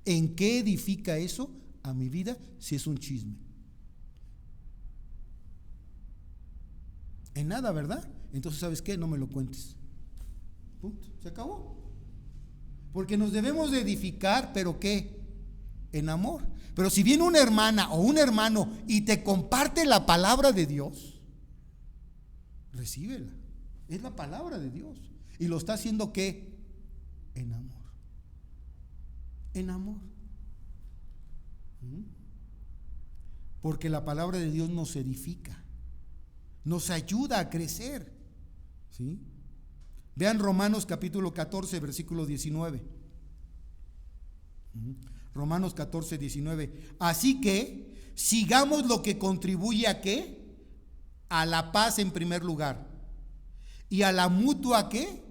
¿En qué edifica eso a mi vida si es un chisme? En nada, ¿verdad? Entonces, ¿sabes qué? No me lo cuentes. Punto. Se acabó. Porque nos debemos de edificar, ¿pero qué? En amor. Pero si viene una hermana o un hermano y te comparte la palabra de Dios, recíbela. Es la palabra de Dios. Y lo está haciendo ¿qué? En amor. En amor. Porque la palabra de Dios nos edifica, nos ayuda a crecer. ¿Sí? Vean Romanos capítulo 14, versículo 19. Romanos 14, 19. Así que sigamos lo que contribuye a ¿qué? A la paz en primer lugar. Y a la mutua ¿qué?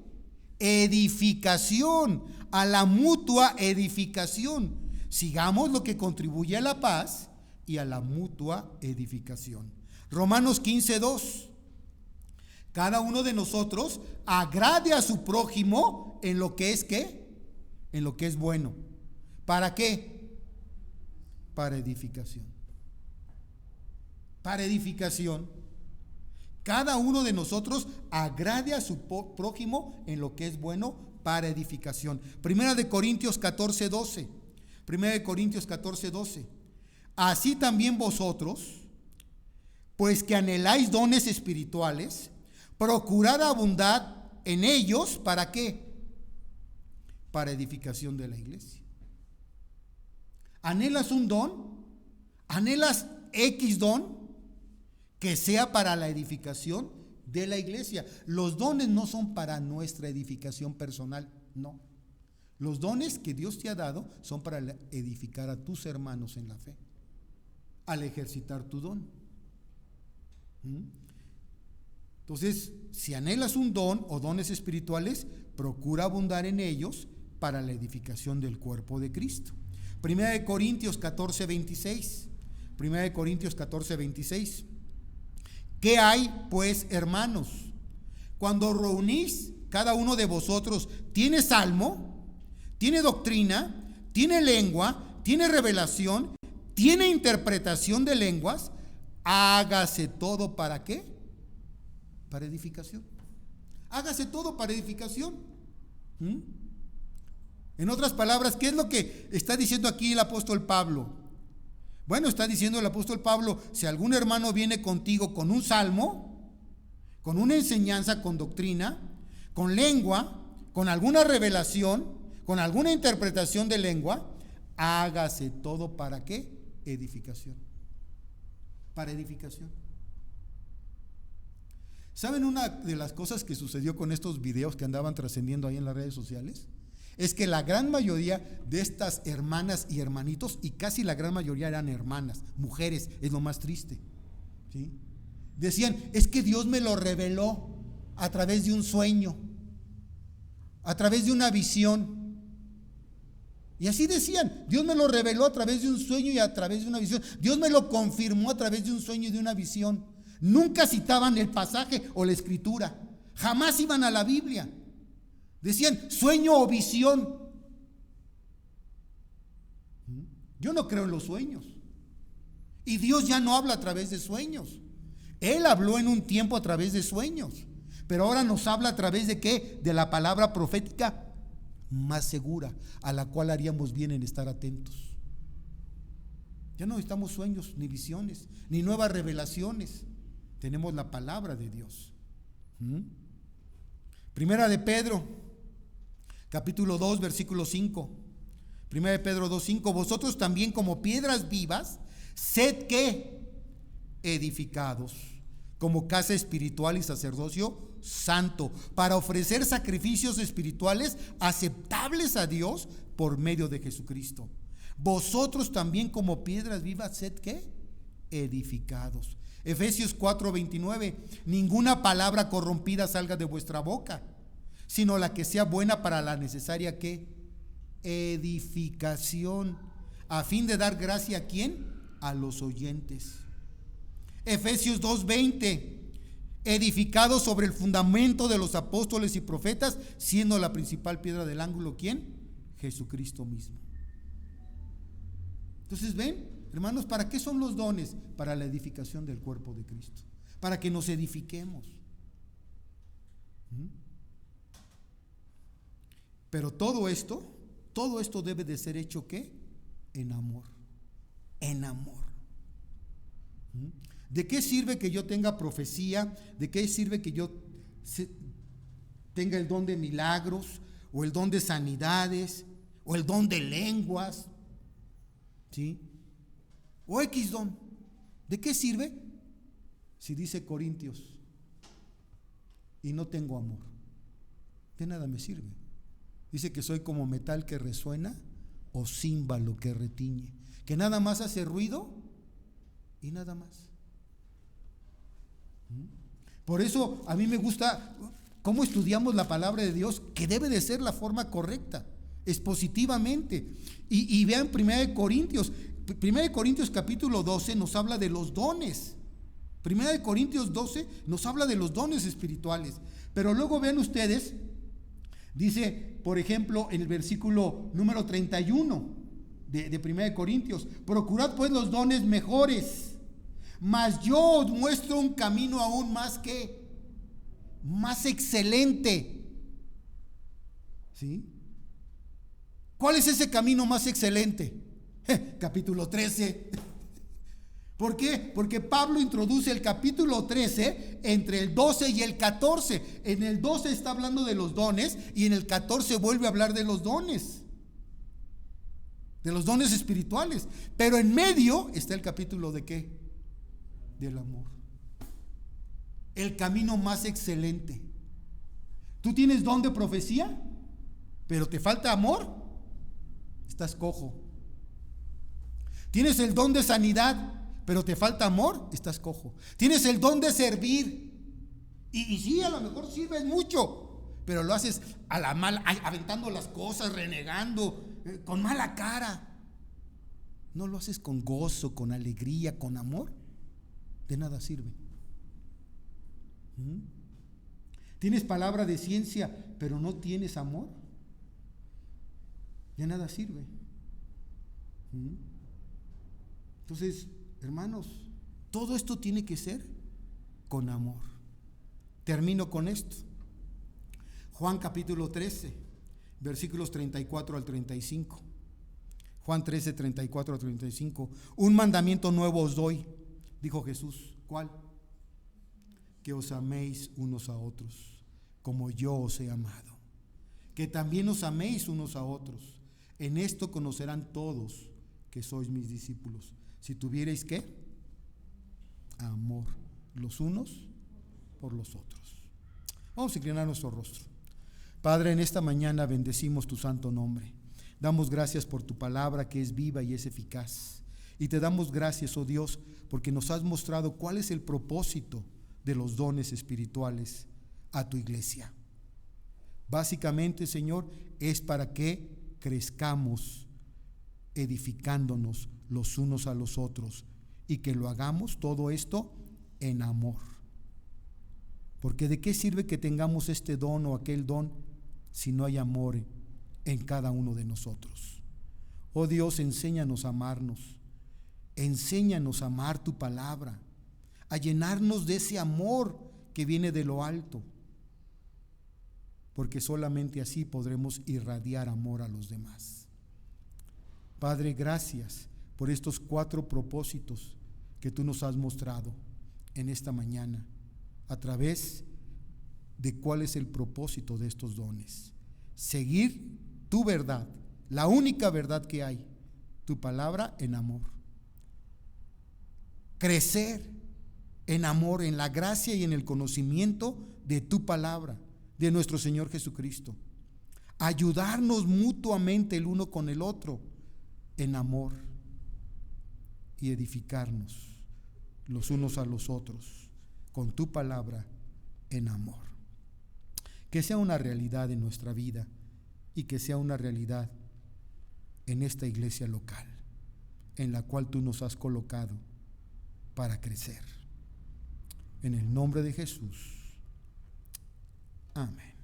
Edificación. A la mutua edificación. Sigamos lo que contribuye a la paz y a la mutua edificación. Romanos 15, 2. cada uno de nosotros agrade a su prójimo en lo que es ¿qué? En lo que es bueno. ¿Para qué? Para edificación. Para edificación. Cada uno de nosotros agrade a su prójimo en lo que es bueno para edificación. Primera de Corintios 14:12. Primera de Corintios 14:12. Así también vosotros, pues que anheláis dones espirituales, procurad abundar en ellos. ¿Para qué? Para edificación de la iglesia. ¿Anhelas un don? ¿Anhelas X don? Que sea para la edificación de la iglesia. Los dones no son para nuestra edificación personal, no. Los dones que Dios te ha dado son para edificar a tus hermanos en la fe, al ejercitar tu don. Entonces, si anhelas un don o dones espirituales, procura abundar en ellos para la edificación del cuerpo de Cristo. Primera de Corintios 14:26. Primera de Corintios 14:26. ¿Qué hay, pues, hermanos? Cuando reunís, cada uno de vosotros tiene salmo, tiene doctrina, tiene lengua, tiene revelación, tiene interpretación de lenguas. Hágase todo ¿para qué? Para edificación. Hágase todo para edificación. En otras palabras, ¿qué es lo que está diciendo aquí el apóstol Pablo? Bueno, está diciendo el apóstol Pablo, si algún hermano viene contigo con un salmo, con una enseñanza, con doctrina, con lengua, con alguna revelación, con alguna interpretación de lengua, hágase todo ¿para qué? Edificación. Para edificación. ¿Saben una de las cosas que sucedió con estos videos que andaban trascendiendo ahí en las redes sociales? Es que la gran mayoría de estas hermanas y hermanitos, y casi la gran mayoría eran hermanas, mujeres, es lo más triste, ¿sí? Decían, es que Dios me lo reveló a través de un sueño, a través de una visión. Y así decían, Dios me lo reveló a través de un sueño y a través de una visión. Dios me lo confirmó a través de un sueño y de una visión. Nunca citaban el pasaje o la escritura. Jamás iban a la Biblia. Decían sueño o visión. Yo no creo en los sueños. Y Dios ya no habla a través de sueños. Él habló en un tiempo a través de sueños. Pero ahora nos habla a través de ¿qué? De la palabra profética más segura, a la cual haríamos bien en estar atentos. Ya no necesitamos sueños, ni visiones, ni nuevas revelaciones. Tenemos la palabra de Dios. Primera de Pedro, capítulo 2, versículo 5. Primera de Pedro 2:5. Vosotros también como piedras vivas, sed ¿qué? Edificados como casa espiritual y sacerdocio santo, para ofrecer sacrificios espirituales aceptables a Dios por medio de Jesucristo. Vosotros también como piedras vivas, sed ¿qué? Edificados. Efesios 4:29. Ninguna palabra corrompida salga de vuestra boca, sino la que sea buena para la necesaria ¿qué? Edificación, a fin de dar gracia ¿a quién? A los oyentes. Efesios 2:20. Edificados sobre el fundamento de los apóstoles y profetas, siendo la principal piedra del ángulo ¿quién? Jesucristo mismo. Entonces, ven, hermanos, ¿para qué son los dones? Para la edificación del cuerpo de Cristo, para que nos edifiquemos. Pero todo esto debe de ser hecho ¿qué? En amor. En amor. ¿De qué sirve que yo tenga profecía? ¿De qué sirve que yo tenga el don de milagros, o el don de sanidades, o el don de lenguas? ¿Sí? O X don. ¿De qué sirve? Si dice Corintios, y no tengo amor, de nada me sirve. Dice que soy como metal que resuena o címbalo que retiñe, que nada más hace ruido y nada más. Por eso a mí me gusta cómo estudiamos la palabra de Dios, que debe de ser la forma correcta, expositivamente. Y vean 1 Corintios capítulo 12 nos habla de los dones. Primera de Corintios 12 nos habla de los dones espirituales. Pero luego vean ustedes, dice, por ejemplo, en el versículo número 31 de Primera de Corintios: procurad pues los dones mejores, mas yo os muestro un camino aún más excelente. ¿Sí? ¿Cuál es ese camino más excelente? Capítulo 13. ¿Por qué? Porque Pablo introduce el capítulo 13 entre el 12 y el 14. En el 12 está hablando de los dones y en el 14 vuelve a hablar de los dones espirituales. Pero en medio está el capítulo ¿de qué? Del amor. El camino más excelente. ¿Tú tienes don de profecía, pero te falta amor? Estás cojo. ¿Tienes el don de sanidad, pero te falta amor? Estás cojo. Tienes el don de servir y sí, a lo mejor sirves mucho, pero lo haces a la mala, aventando las cosas, renegando, con mala cara. No lo haces con gozo, con alegría, con amor. De nada sirve. Tienes palabra de ciencia, pero no tienes amor. De nada sirve. Entonces, hermanos, todo esto tiene que ser con amor. Termino con esto. Juan capítulo 13, versículos 34 al 35. Juan 13, 34 al 35. Un mandamiento nuevo os doy, dijo Jesús. ¿Cuál? Que os améis unos a otros, como yo os he amado. Que también os améis unos a otros. En esto conocerán todos que sois mis discípulos, si tuvierais ¿qué? Amor los unos por los otros. Vamos a inclinar nuestro rostro. Padre, en esta mañana bendecimos tu santo nombre. Damos gracias por tu palabra que es viva y es eficaz. Y te damos gracias, oh Dios, porque nos has mostrado cuál es el propósito de los dones espirituales a tu iglesia. Básicamente, Señor, es para que crezcamos edificándonos los unos a los otros y que lo hagamos todo esto en amor. Porque ¿de qué sirve que tengamos este don o aquel don si no hay amor en cada uno de nosotros? Oh Dios, enséñanos a amarnos, enséñanos a amar tu palabra, a llenarnos de ese amor que viene de lo alto, porque solamente así podremos irradiar amor a los demás. Padre, gracias por estos 4 propósitos que tú nos has mostrado en esta mañana, a través de cuál es el propósito de estos dones. Seguir tu verdad, la única verdad que hay, tu palabra, en amor. Crecer en amor, en la gracia y en el conocimiento de tu palabra, de nuestro Señor Jesucristo. Ayudarnos mutuamente el uno con el otro en amor y edificarnos los unos a los otros con tu palabra en amor. Que sea una realidad en nuestra vida y que sea una realidad en esta iglesia local en la cual tú nos has colocado para crecer. En el nombre de Jesús. Amén.